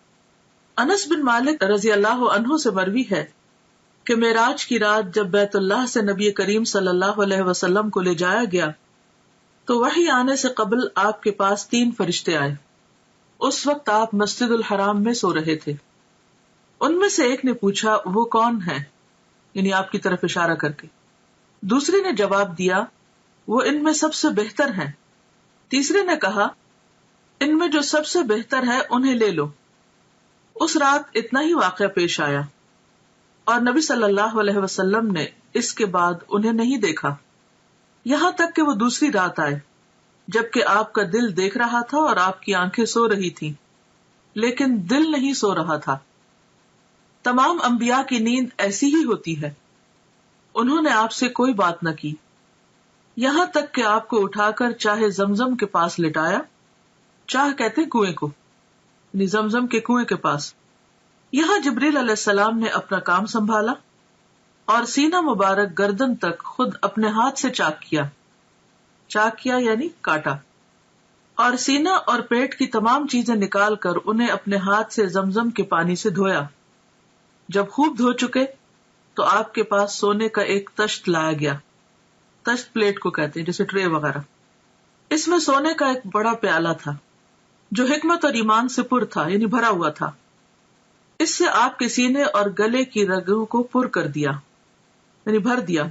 انس بن مالک رضی اللہ عنہ سے مروی ہے کہ معراج کی رات جب بیت اللہ سے نبی کریم صلی اللہ علیہ وسلم کو لے جایا گیا تو وحی آنے سے قبل آپ کے پاس 3 فرشتے آئے. اس وقت آپ مسجد الحرام میں سو رہے تھے. ان میں سے ایک نے پوچھا وہ کون ہے، یعنی آپ کی طرف اشارہ کر کے. دوسرے نے جواب دیا وہ ان میں سب سے بہتر ہیں. تیسرے نے کہا ان میں جو سب سے بہتر ہے انہیں لے لو. اس رات اتنا ہی واقعہ پیش آیا اور نبی صلی اللہ علیہ وسلم نے اس کے بعد انہیں نہیں دیکھا یہاں تک کہ وہ دوسری رات آئے جبکہ آپ کا دل دیکھ رہا تھا اور آپ کی آنکھیں سو رہی تھیں. لیکن دل نہیں سو رہا تھا. تمام انبیاء کی نیند ایسی ہی ہوتی ہے. انہوں نے آپ سے کوئی بات نہ کی یہاں تک کہ آپ کو اٹھا کر چاہے زمزم کے پاس لٹایا. چاہ کہتے کنویں کو، یعنی زمزم کے کنویں کے پاس. یہاں جبریل علیہ السلام نے اپنا کام سنبھالا اور سینہ مبارک گردن تک خود اپنے ہاتھ سے چاک کیا. چاک کیا یعنی کاٹا، اور سینہ اور پیٹ کی تمام چیزیں نکال کر انہیں اپنے ہاتھ سے زمزم کے پانی سے دھویا. جب خوب دھو چکے تو آپ کے پاس سونے کا ایک تشت لایا گیا. تشت پلیٹ کو کہتے ہیں، جیسے ٹرے وغیرہ. اس میں سونے کا ایک بڑا پیالہ تھا جو حکمت اور ایمان سے پر تھا، یعنی بھرا ہوا تھا. اس سے آپ کے سینے اور گلے کی رگوں کو پر کر دیا، یعنی بھر دیا.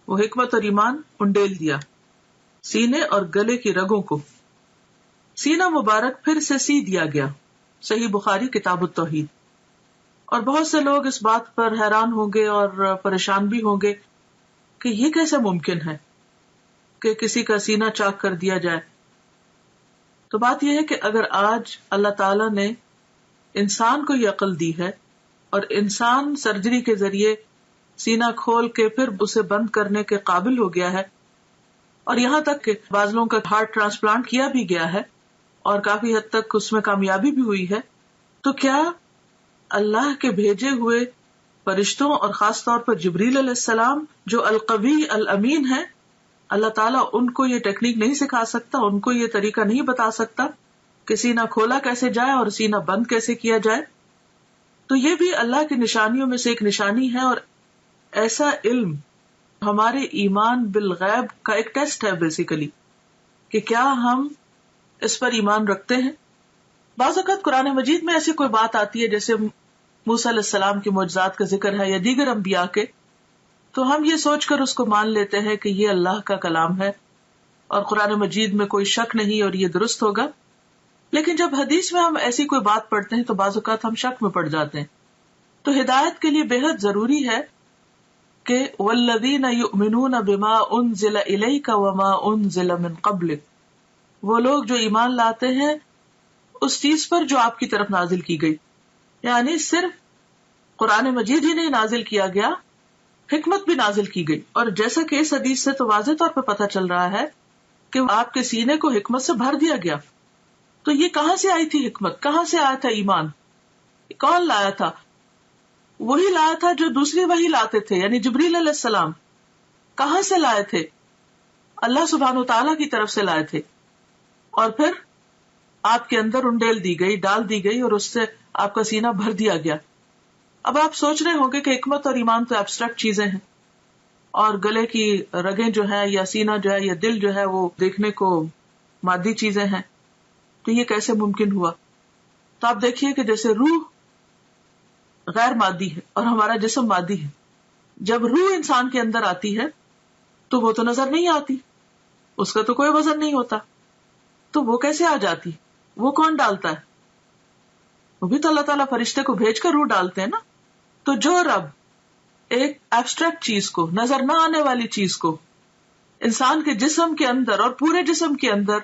وہ حکمت اور ایمان انڈیل دیا سینے اور گلے کی رگوں کو. سینہ مبارک پھر سے سی دیا گیا. صحیح بخاری کتاب التوحید. اور بہت سے لوگ اس بات پر حیران ہوں گے اور پریشان بھی ہوں گے کہ یہ کیسے ممکن ہے کہ کسی کا سینہ چاک کر دیا جائے. تو بات یہ ہے کہ اگر آج اللہ تعالی نے انسان کو یہ عقل دی ہے اور انسان سرجری کے ذریعے سینہ کھول کے پھر اسے بند کرنے کے قابل ہو گیا ہے، اور یہاں تک کہ بعض لوگوں کا ہارٹ ٹرانسپلانٹ کیا بھی گیا ہے اور کافی حد تک اس میں کامیابی بھی ہوئی ہے، تو کیا اللہ کے بھیجے ہوئے فرشتوں اور خاص طور پر جبریل علیہ السلام جو القوی الامین ہے، اللہ تعالیٰ ان کو یہ ٹیکنیک نہیں سکھا سکتا، ان کو یہ طریقہ نہیں بتا سکتا کہ سینہ کھولا کیسے جائے اور سینہ بند کیسے کیا جائے؟ تو یہ بھی اللہ کی نشانیوں میں سے ایک نشانی ہے، اور ایسا علم ہمارے ایمان بالغیب کا ایک ٹیسٹ ہے بیسیکلی، کہ کیا ہم اس پر ایمان رکھتے ہیں. بعض اوقات قرآن مجید میں ایسی کوئی بات آتی ہے جیسے موسیٰ علیہ السلام کے معجزات کا ذکر ہے یا دیگر انبیاء کے، تو ہم یہ سوچ کر اس کو مان لیتے ہیں کہ یہ اللہ کا کلام ہے اور قرآن مجید میں کوئی شک نہیں اور یہ درست ہوگا. لیکن جب حدیث میں ہم ایسی کوئی بات پڑھتے ہیں تو بعض اوقات ہم شک میں پڑ جاتے ہیں. تو ہدایت کے لیے بے حد ضروری ہے کہ والذین یؤمنون بما انزل الیک وما انزل من قبلک، وہ لوگ جو ایمان لاتے ہیں اس چیز پر جو آپ کی طرف نازل کی گئی. یعنی صرف قرآن مجید ہی نہیں نازل کیا گیا، حکمت بھی نازل کی گئی. اور جیسا کہ اس حدیث سے تو واضح طور پہ پتہ چل رہا ہے کہ آپ کے سینے کو حکمت سے بھر دیا گیا. تو یہ کہاں سے آئی تھی حکمت؟ کہاں سے آیا تھا ایمان؟ کون لایا تھا؟ وہی لایا تھا جو دوسری وحی لاتے تھے، یعنی جبریل علیہ السلام. کہاں سے لائے تھے؟ اللہ سبحانہ وتعالیٰ کی طرف سے لائے تھے، اور پھر آپ کے اندر انڈیل دی گئی، ڈال دی گئی، اور اس سے آپ کا سینہ بھر دیا گیا. اب آپ سوچ رہے ہوں گے کہ حکمت اور ایمان تو ایبسٹریکٹ چیزیں ہیں، اور گلے کی رگیں جو ہیں یا سینہ جو ہے یا دل جو ہے وہ دیکھنے کو مادی چیزیں ہیں، تو یہ کیسے ممکن ہوا؟ تو آپ دیکھیے کہ جیسے روح غیر مادی ہے اور ہمارا جسم مادی ہے. جب روح انسان کے اندر آتی ہے تو وہ تو نظر نہیں آتی، اس کا تو کوئی وزن نہیں ہوتا، تو وہ کیسے آ جاتی؟ وہ کون ڈالتا ہے؟ وہ بھی تو اللہ تعالیٰ فرشتے کو بھیج کر روح ڈالتے ہیں نا. تو جو رب ایک ایبسٹریکٹ چیز کو، نظر نہ آنے والی چیز کو انسان کے جسم کے اندر اور پورے جسم کے اندر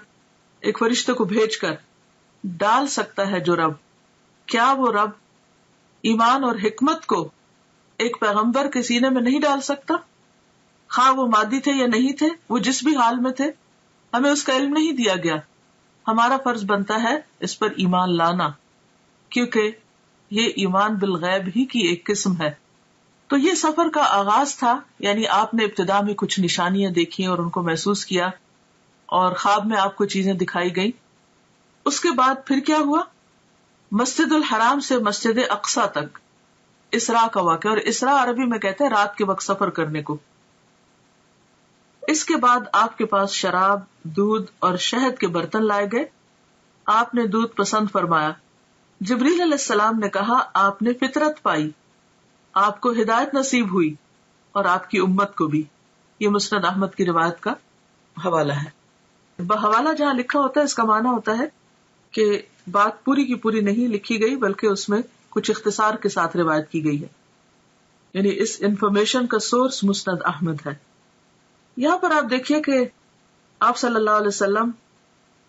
ایک فرشتے کو بھیج کر ڈال سکتا ہے، جو رب، کیا وہ رب ایمان اور حکمت کو ایک پیغمبر کے سینے میں نہیں ڈال سکتا؟ خواہ وہ مادی تھے یا نہیں تھے، وہ جس بھی حال میں تھے، ہمیں اس کا علم نہیں دیا گیا. ہمارا فرض بنتا ہے اس پر ایمان لانا، کیونکہ یہ ایمان بالغیب ہی کی ایک قسم ہے. تو یہ سفر کا آغاز تھا، یعنی آپ نے ابتدا میں کچھ نشانیاں دیکھی اور ان کو محسوس کیا، اور خواب میں آپ کو چیزیں دکھائی گئی. اس کے بعد پھر کیا ہوا؟ مسجد الحرام سے مسجد اقصیٰ تک اسراء کا واقعہ، اور اسراء عربی میں کہتے ہیں رات کے وقت سفر کرنے کو. اس کے بعد آپ کے پاس شراب، دودھ اور شہد کے برتن لائے گئے. آپ نے دودھ پسند فرمایا. جبریل علیہ السلام نے کہا آپ نے فطرت پائی، آپ کو ہدایت نصیب ہوئی، اور آپ کی امت کو بھی. یہ مسند احمد کی روایت کا حوالہ ہے. بحوالہ جہاں لکھا ہوتا ہے اس کا معنی ہوتا ہے کہ بات پوری کی پوری نہیں لکھی گئی بلکہ اس میں کچھ اختصار کے ساتھ روایت کی گئی ہے، یعنی اس انفارمیشن کا سورس مسند احمد ہے. یہاں پر آپ دیکھیے کہ آپ صلی اللہ علیہ وسلم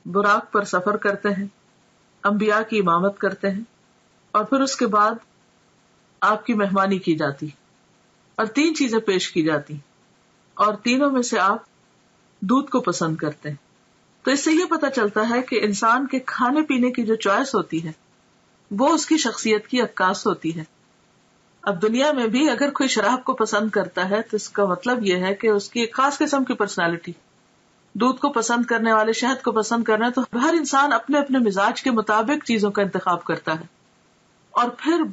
براق پر سفر کرتے ہیں. انبیاء کی امامت کرتے ہیں، اور پھر اس کے بعد آپ کی مہمانی کی جاتی اور 3 چیزیں پیش کی جاتی، اور تینوں میں سے آپ دودھ کو پسند کرتے ہیں. تو اس سے یہ پتہ چلتا ہے کہ انسان کے کھانے پینے کی جو چوائس ہوتی ہے وہ اس کی شخصیت کی عکاس ہوتی ہے. اب دنیا میں بھی اگر کوئی شراب کو پسند کرتا ہے تو اس کا مطلب یہ ہے کہ اس کی ایک خاص قسم کی پرسنالٹی. دودھ کو پسند کرنے والے شہد کو پسند کرنا، تو ہر انسان اپنے اپنے مزاج کے مطابق چیزوں کا انتخاب کرتا ہے. اور پھر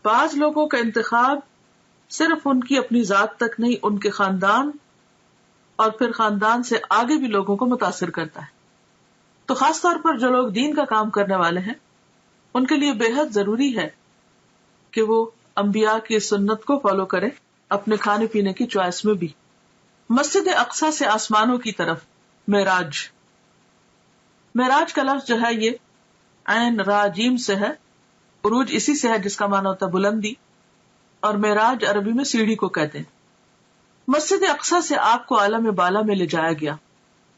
بعض لوگوں کا انتخاب صرف ان کی اپنی ذات تک نہیں، ان کے خاندان اور پھر خاندان سے آگے بھی لوگوں کو متاثر کرتا ہے. تو خاص طور پر جو لوگ دین کا کام کرنے والے ہیں ان کے لیے بے حد ضروری ہے کہ وہ انبیاء کی سنت کو فالو کریں اپنے کھانے پینے کی چوائس میں بھی. مسجد اقصی سے آسمانوں کی طرف معراج. معراج کا لفظ جو ہے یہ عین را جیم سے ہے. عروج اسی سے ہے جس کا معنی ہوتا ہے بلندی، اور معراج عربی میں سیڑھی کو کہتے ہیں. مسجد اقصی سے آپ کو عالم بالا میں لے جایا گیا.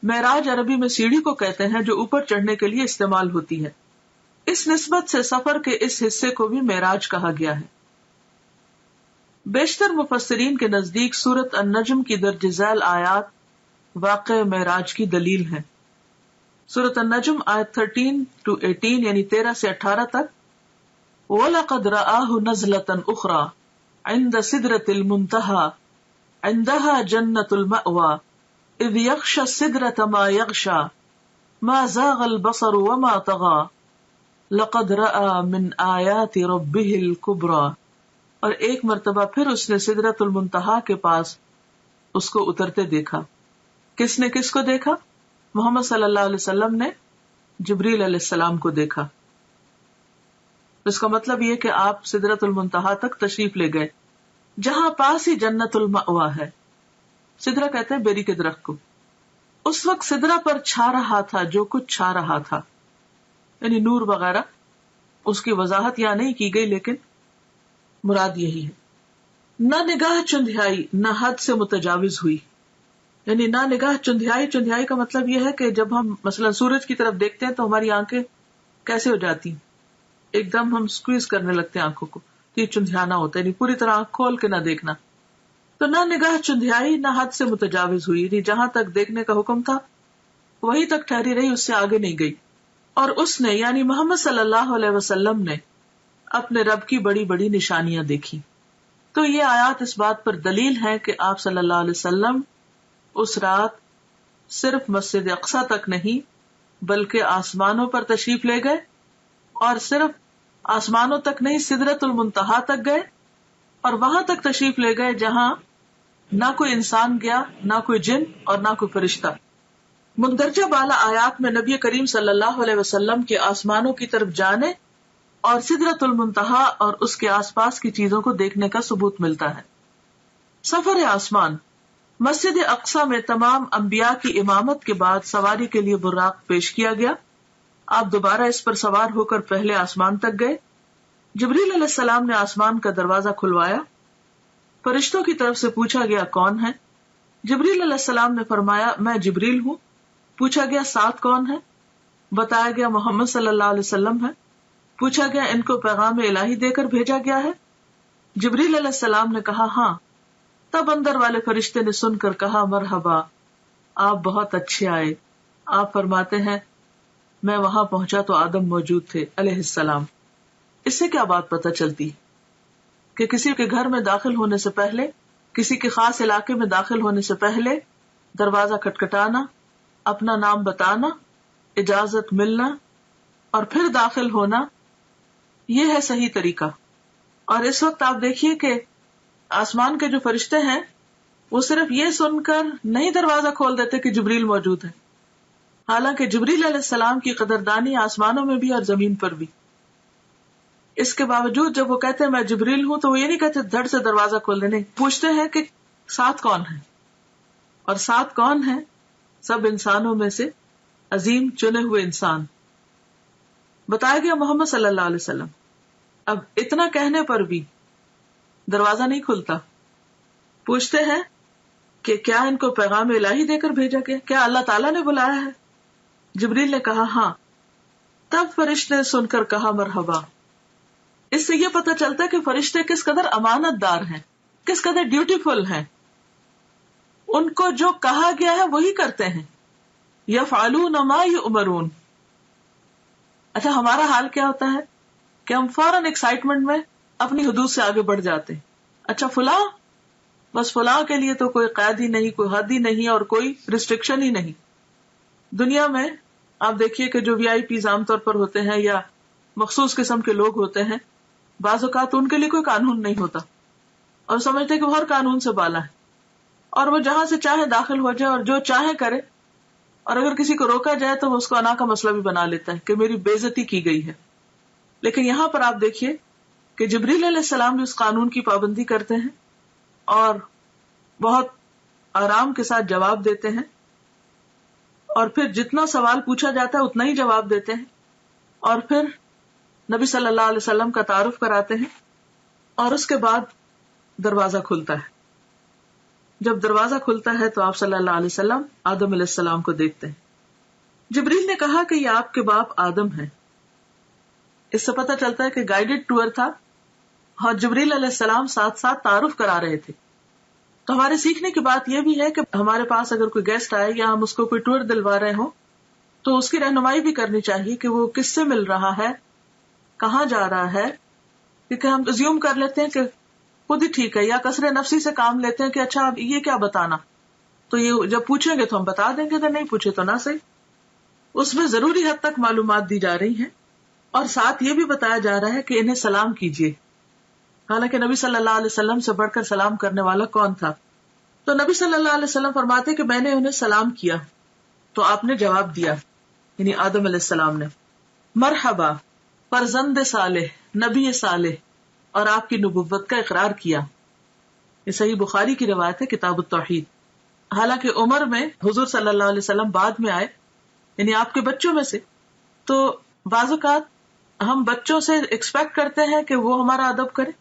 معراج عربی میں سیڑھی کو کہتے ہیں جو اوپر چڑھنے کے لیے استعمال ہوتی ہے. اس نسبت سے سفر کے اس حصے کو بھی معراج کہا گیا ہے. بیشتر مفسرین کے نزدیک سورۃ النجم کی درج ذیل آیات واقع معراج کی دلیل ہیں. سورۃ النجم آیت 13 to 18 یعنی 13 سے 18 تک. وَلَقَدْ رَآهُ نَزْلَةً أُخْرَى عِنْدَ سِدْرَةِ الْمُنْتَهَى عِنْدَهَا جَنَّةُ الْمَأْوَى إِذْ يَغْشَى السِّدْرَةَ مَا يَغْشَى مَا زَاغَ الْبَصَرُ وَمَا طَغَى لَقَدْ رَأَى مِنْ آيَاتِ رَبِّهِ الْكُبْرَى. اور ایک مرتبہ پھر اس نے سدرۃ المنتہا کے پاس اس کو اترتے دیکھا. کس نے کس کو دیکھا؟ محمد صلی اللہ علیہ وسلم نے جبریل علیہ السلام کو دیکھا. اس کا مطلب یہ کہ آپ سدرۃ المنتہا تک تشریف لے گئے جہاں پاس ہی جنت المأوا ہے. سدرہ کہتے ہیں بیری کے درخت کو. اس وقت سدرہ پر چھا رہا تھا جو کچھ چھا رہا تھا، یعنی نور وغیرہ. اس کی وضاحت یہاں نہیں کی گئی لیکن مراد یہی ہے. نہ نگاہ چندھیائی نہ حد سے متجاوز ہوئی، یعنی نہ نگاہ چندھیائی. چندھیائی کا مطلب یہ ہے کہ جب ہم مثلا سورج کی طرف دیکھتے ہیں تو ہماری آنکھیں کیسے ہو جاتی ہیں، ایک دم ہم سکویز کرنے لگتے ہیں آنکھوں کو. یہ چندھیانا ہوتا ہے، یعنی پوری طرح آنکھ کھول کے نہ دیکھنا. تو نہ نگاہ چندھیائی نہ حد سے متجاوز ہوئی، یعنی جہاں تک دیکھنے کا حکم تھا وہی تک ٹھہری رہی، اس سے آگے نہیں گئی. اور اس نے یعنی محمد صلی اللہ علیہ وسلم نے اپنے رب کی بڑی بڑی نشانیاں دیکھی. تو یہ آیات اس بات پر دلیل ہے کہ آپ صلی اللہ علیہ وسلم اس رات صرف مسجد اقصی تک نہیں بلکہ آسمانوں پر تشریف لے گئے، اور صرف آسمانوں تک نہیں سدرۃ المنتہا تک گئے، اور وہاں تک تشریف لے گئے جہاں نہ کوئی انسان گیا، نہ کوئی جن اور نہ کوئی فرشتہ. مندرجہ بالا آیات میں نبی کریم صلی اللہ علیہ وسلم کے آسمانوں کی طرف جانے اور سدرۃ المنتہا اور اس کے آس پاس کی چیزوں کو دیکھنے کا ثبوت ملتا ہے. سفر آسمان. مسجد اقصی میں تمام انبیاء کی امامت کے بعد سواری کے لیے براق پیش کیا گیا. آپ دوبارہ اس پر سوار ہو کر پہلے آسمان تک گئے. جبریل علیہ السلام نے آسمان کا دروازہ کھلوایا. فرشتوں کی طرف سے پوچھا گیا کون ہے؟ جبریل علیہ السلام نے فرمایا میں جبریل ہوں. پوچھا گیا ساتھ کون ہے؟ بتایا گیا محمد صلی اللہ علیہ وسلم ہے. پوچھا گیا ان کو پیغام الہی دے کر بھیجا گیا ہے؟ جبریل علیہ السلام نے کہا ہاں. تب اندر والے فرشتے نے سن کر کہا مرحبا، آپ بہت اچھے آئے. آپ فرماتے ہیں میں وہاں پہنچا تو آدم موجود تھے علیہ السلام. اس سے کیا بات پتہ چلتی کہ کسی کے گھر میں داخل ہونے سے پہلے، کسی کے خاص علاقے میں داخل ہونے سے پہلے دروازہ کھٹکھٹانا، اپنا نام بتانا، اجازت ملنا اور پھر داخل ہونا، یہ ہے صحیح طریقہ. اور اس وقت آپ دیکھیے کہ آسمان کے جو فرشتے ہیں وہ صرف یہ سن کر نہیں دروازہ کھول دیتے کہ جبریل موجود ہے، حالانکہ جبریل علیہ السلام کی قدردانی آسمانوں میں بھی اور زمین پر بھی. اس کے باوجود جب وہ کہتے ہیں میں جبریل ہوں تو وہ یہ نہیں کہتے دھڑ سے دروازہ کھول دینے، پوچھتے ہیں کہ ساتھ کون ہے. اور ساتھ کون ہے؟ سب انسانوں میں سے عظیم چنے ہوئے انسان. بتایا گیا محمد صلی اللہ علیہ وسلم. اب اتنا کہنے پر بھی دروازہ نہیں کھلتا. پوچھتے ہیں کہ کیا ان کو پیغام الہی دے کر بھیجا گیا؟ کیا اللہ تعالیٰ نے بلایا ہے؟ جبریل نے کہا ہاں. تب فرشتے سن کر کہا مرحبا. اس سے یہ پتہ چلتا ہے کہ فرشتے کس قدر امانت دار ہیں، کس قدر ڈیوٹیفل ہیں. ان کو جو کہا گیا ہے وہی کرتے ہیں. یفعلون ما یؤمرون. اچھا ہمارا حال کیا ہوتا ہے کہ ہم فوراً ایکسائٹمنٹ میں اپنی حدود سے آگے بڑھ جاتے ہیں. اچھا فلاں، بس فلاں کے لیے تو کوئی قید ہی نہیں، کوئی حد ہی نہیں اور کوئی ریسٹرکشن ہی نہیں. دنیا میں آپ دیکھیے کہ جو وی آئی پیز عام طور پر ہوتے ہیں یا مخصوص قسم کے لوگ ہوتے ہیں، بعض اوقات ان کے لیے کوئی قانون نہیں ہوتا اور سمجھتے ہیں کہ وہ ہر قانون سے بالا ہے اور وہ جہاں سے چاہے داخل ہو جائے اور جو چاہے کرے، اور اگر کسی کو روکا جائے تو وہ اس کو انا کا مسئلہ بھی بنا لیتا ہے کہ میری بے عزتی کی گئی ہے. لیکن یہاں پر آپ دیکھیے کہ جبریل علیہ السلام بھی اس قانون کی پابندی کرتے ہیں اور بہت آرام کے ساتھ جواب دیتے ہیں، اور پھر جتنا سوال پوچھا جاتا ہے اتنا ہی جواب دیتے ہیں، اور پھر نبی صلی اللہ علیہ وسلم کا تعارف کراتے ہیں، اور اس کے بعد دروازہ کھلتا ہے. جب دروازہ کھلتا ہے تو آپ صلی اللہ علیہ وسلم آدم علیہ السلام کو دیکھتے ہیں. جبریل نے کہا کہ یہ آپ کے باپ آدم ہیں. اس سے پتہ چلتا ہے کہ گائیڈڈ ٹور تھا اور جبریل علیہ السلام ساتھ ساتھ تعارف کرا رہے تھے. تو ہمارے سیکھنے کی بات یہ بھی ہے کہ ہمارے پاس اگر کوئی گیسٹ آئے یا ہم اس کو کوئی ٹور دلوا رہے ہوں تو اس کی رہنمائی بھی کرنی چاہیے کہ وہ کس سے مل رہا ہے، کہاں جا رہا ہے. کیونکہ ہم ازیوم کر لیتے ہیں کہ خود ہی ٹھیک ہے، یا کثر نفسی سے کام لیتے ہیں کہ اچھا اب یہ کیا بتانا، تو یہ جب پوچھیں گے تو ہم بتا دیں گے، اگر نہیں پوچھے تو نہ صحیح. اس میں ضروری حد تک معلومات دی جا رہی ہیں اور ساتھ یہ بھی بتایا جا رہا ہے کہ انہیں سلام کیجیے. حالانکہ نبی صلی اللہ علیہ وسلم سے بڑھ کر سلام کرنے والا کون تھا؟ تو نبی صلی اللہ علیہ وسلم فرماتے کہ میں نے انہیں سلام کیا تو آپ نے جواب دیا، یعنی آدم علیہ السلام نے، مرحبا فرزند صالح، نبی صالح، اور آپ کی نبوت کا اقرار کیا. یہ صحیح بخاری کی روایت ہے کتاب التوحید. حالانکہ عمر میں حضور صلی اللہ علیہ وسلم بعد میں آئے، یعنی آپ کے بچوں میں سے، تو بعض اوقات ہم بچوں سے ایکسپیکٹ کرتے ہیں کہ وہ ہمارا ادب کرے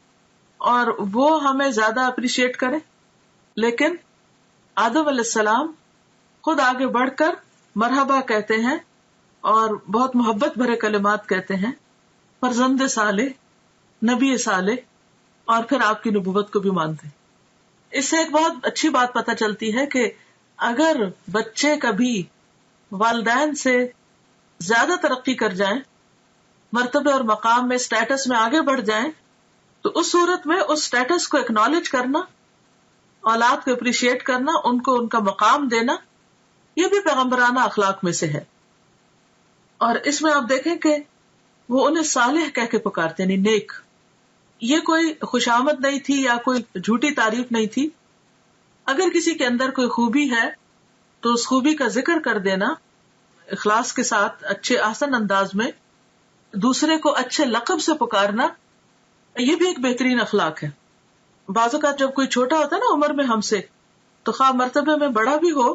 اور وہ ہمیں زیادہ اپریشیٹ کرے، لیکن آدم علیہ السلام خود آگے بڑھ کر مرحبا کہتے ہیں اور بہت محبت بھرے کلمات کہتے ہیں، فرزند صالح، نبی صالح، اور پھر آپ کی نبوت کو بھی مانتے ہیں. اس سے ایک بہت اچھی بات پتہ چلتی ہے کہ اگر بچے کبھی والدین سے زیادہ ترقی کر جائیں، مرتبے اور مقام میں، اسٹیٹس میں آگے بڑھ جائیں، تو اس صورت میں اس اسٹیٹس کو اکنالج کرنا، اولاد کو اپریشیٹ کرنا، ان کو ان کا مقام دینا، یہ بھی پیغمبرانہ اخلاق میں سے ہے. اور اس میں آپ دیکھیں کہ وہ انہیں صالح کہہ کے پکارتے یعنی نیک. یہ کوئی خوشامد نہیں تھی یا کوئی جھوٹی تعریف نہیں تھی. اگر کسی کے اندر کوئی خوبی ہے تو اس خوبی کا ذکر کر دینا اخلاص کے ساتھ، اچھے آسن انداز میں، دوسرے کو اچھے لقب سے پکارنا، یہ بھی ایک بہترین اخلاق ہے. بعض اوقات جب کوئی چھوٹا ہوتا ہے نا عمر میں ہم سے، تو خواہ مرتبے میں بڑا بھی ہو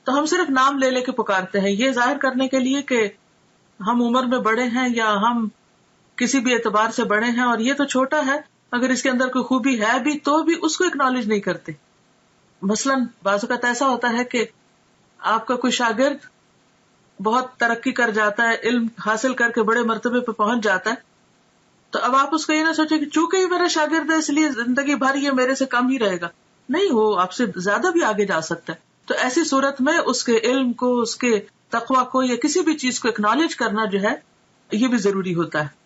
تو ہم صرف نام لے لے کے پکارتے ہیں، یہ ظاہر کرنے کے لیے کہ ہم عمر میں بڑے ہیں یا ہم کسی بھی اعتبار سے بڑے ہیں، اور یہ تو چھوٹا ہے، اگر اس کے اندر کوئی خوبی ہے بھی تو بھی اس کو اکنالج نہیں کرتے. مثلاً بعض اوقات ایسا ہوتا ہے کہ آپ کا کوئی شاگرد بہت ترقی کر جاتا ہے، علم حاصل کر کے بڑے مرتبے پہ پہنچ جاتا ہے، تو اب آپ اس کو یہ نہ سوچیں کہ چونکہ یہ میرا شاگرد ہے اس لیے زندگی بھر یہ میرے سے کم ہی رہے گا. نہیں، وہ آپ سے زیادہ بھی آگے جا سکتا ہے. تو ایسی صورت میں اس کے علم کو، اس کے تقویٰ کو یا کسی بھی چیز کو اکنالج کرنا جو ہے یہ بھی ضروری ہوتا ہے.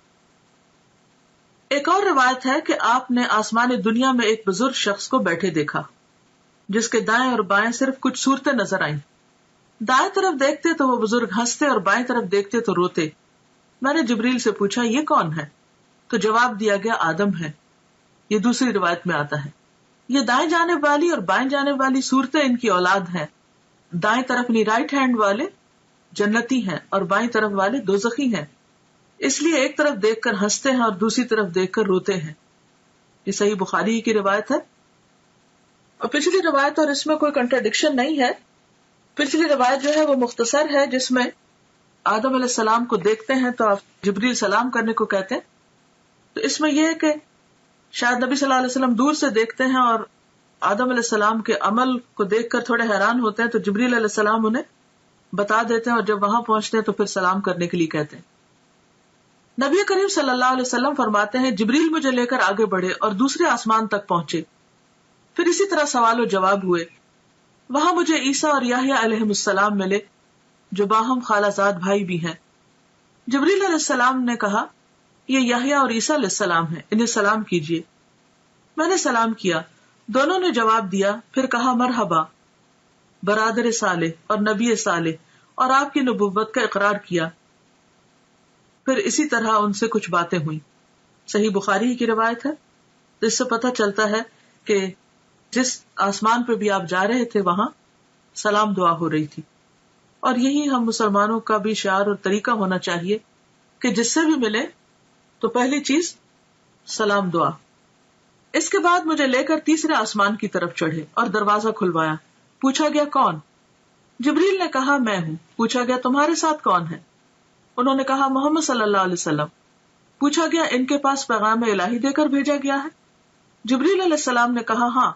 ایک اور روایت ہے کہ آپ نے آسمان دنیا میں ایک بزرگ شخص کو بیٹھے دیکھا جس کے دائیں اور بائیں صرف کچھ صورتیں نظر آئیں. دائیں طرف دیکھتے تو وہ بزرگ ہنستے اور بائیں طرف دیکھتے تو روتے. میں نے جبریل سے پوچھا یہ کون ہے؟ تو جواب دیا گیا آدم ہے. یہ دوسری روایت میں آتا ہے. یہ دائیں جانب والی اور بائیں جانب والی صورتیں ان کی اولاد ہیں. دائیں طرف رائٹ ہینڈ والے جنتی ہیں اور بائیں طرف والے دوزخی ہیں، اس لیے ایک طرف دیکھ کر ہنستے ہیں اور دوسری طرف دیکھ کر روتے ہیں. یہ صحیح بخاری کی روایت ہے. اور پچھلی روایت اور اس میں کوئی کنٹراڈکشن نہیں ہے. پچھلی روایت جو ہے وہ مختصر ہے، جس میں آدم علیہ السلام کو دیکھتے ہیں تو آپ جبریل سلام کرنے کو کہتے ہیں. تو اس میں یہ ہے کہ شاید نبی صلی اللہ علیہ وسلم دور سے دیکھتے ہیں اور آدم علیہ السلام کے عمل کو دیکھ کر تھوڑے حیران ہوتے ہیں، تو جبریل علیہ السلام انہیں بتا دیتے ہیں اور جب وہاں پہنچتے ہیں تو پھر سلام کرنے کے لیے کہتے ہیں. نبی کریم صلی اللہ علیہ وسلم فرماتے ہیں جبریل مجھے لے کر آگے بڑھے اور دوسرے آسمان تک پہنچے، پھر اسی طرح سوال و جواب ہوئے. وہاں مجھے عیسیٰ اور یحییٰ علیہ السلام ملے جو باہم خالہ زاد بھائی بھی ہیں. جبریل علیہ السلام نے کہا یہ یحییٰ اور عیسیٰ علیہ السلام ہیں، انہیں سلام کیجیے. میں نے سلام کیا، دونوں نے جواب دیا. پھر کہا مرحبا برادر صالح اور نبی صالح، اور آپ کی نبوت کا اقرار کیا. پھر اسی طرح ان سے کچھ باتیں ہوئیں. صحیح بخاری کی روایت ہے، جس سے پتہ چلتا ہے کہ جس آسمان پہ بھی آپ جا رہے تھے وہاں سلام دعا ہو رہی تھی. اور یہی ہم مسلمانوں کا بھی شعار اور طریقہ ہونا چاہیے کہ جس سے بھی ملے تو پہلی چیز سلام دعا. اس کے بعد مجھے لے کر تیسرے آسمان کی طرف چڑھے اور دروازہ کھلوایا. پوچھا گیا کون؟ جبریل نے کہا میں ہوں. پوچھا گیا تمہارے ساتھ کون ہے؟ انہوں نے کہا محمد صلی اللہ علیہ وسلم. پوچھا گیا ان کے پاس پیغام الہی دے کر بھیجا گیا ہے؟ جبریل علیہ السلام نے کہا ہاں.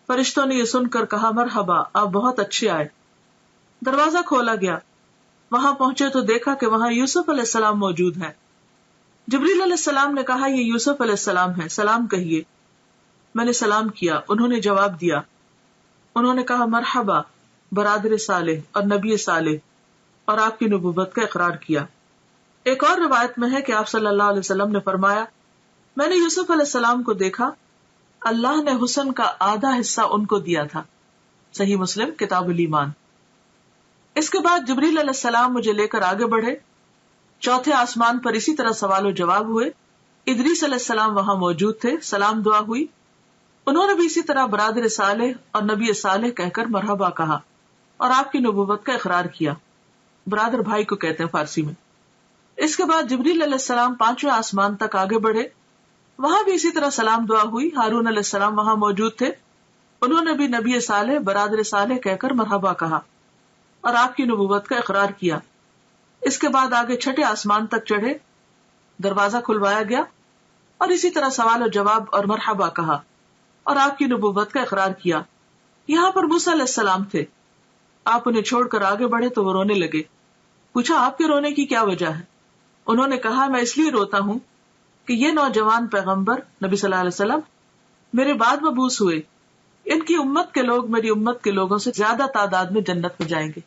فرشتوں نے یہ سن کر کہا مرحبا آپ بہت اچھے آئے. دروازہ کھولا گیا، وہاں پہنچے تو دیکھا کہ وہاں یوسف علیہ السلام موجود ہیں. جبریل علیہ السلام نے کہا یہ یوسف علیہ السلام ہے، سلام کہیے. میں نے سلام کیا، انہوں نے جواب دیا. انہوں نے کہا مرحبا برادر صالح اور نبی صالح، اور آپ کی نبوت کا اقرار کیا. ایک اور روایت میں ہے کہ آپ صلی اللہ علیہ وسلم نے فرمایا میں نے یوسف علیہ السلام کو دیکھا، اللہ نے حسن کا آدھا حصہ ان کو دیا تھا. صحیح مسلم کتاب الایمان. اس کے بعد جبریل علیہ السلام مجھے لے کر آگے بڑھے. چوتھے آسمان پر اسی طرح سوال و جواب ہوئے. ادریس علیہ السلام وہاں موجود تھے، سلام دعا ہوئی. انہوں نے بھی اسی طرح برادر صالح اور نبی صالح کہہ کر مرحبا کہا اور آپ کی نبوت کا اقرار کیا. برادر بھائی کو کہتے ہیں فارسی میں. اس کے بعد جبریل علیہ السلام پانچویں آسمان تک آگے بڑھے. وہاں بھی اسی طرح سلام دعا ہوئی. ہارون علیہ السلام وہاں موجود تھے. انہوں نے بھی نبی صالح برادر صالح کہہ کر مرحبا کہا اور آپ کی نبوت کا اقرار کیا. اس کے بعد آگے چھٹے آسمان تک چڑھے، دروازہ کھلوایا گیا اور اسی طرح سوال و جواب اور مرحبا کہا اور آپ کی نبوت کا اقرار کیا. یہاں پر موسیٰ علیہ السلام تھے. آپ انہیں چھوڑ کر آگے بڑھے تو وہ رونے لگے. پوچھا آپ کے رونے کی کیا وجہ ہے؟ انہوں نے کہا میں اس لیے روتا ہوں کہ یہ نوجوان پیغمبر نبی صلی اللہ علیہ وسلم میرے بعد مبعوث ہوئے. ان کی امت کے لوگ میری امت کے لوگوں سے زیادہ تعداد میں جنت میں جائیں گے.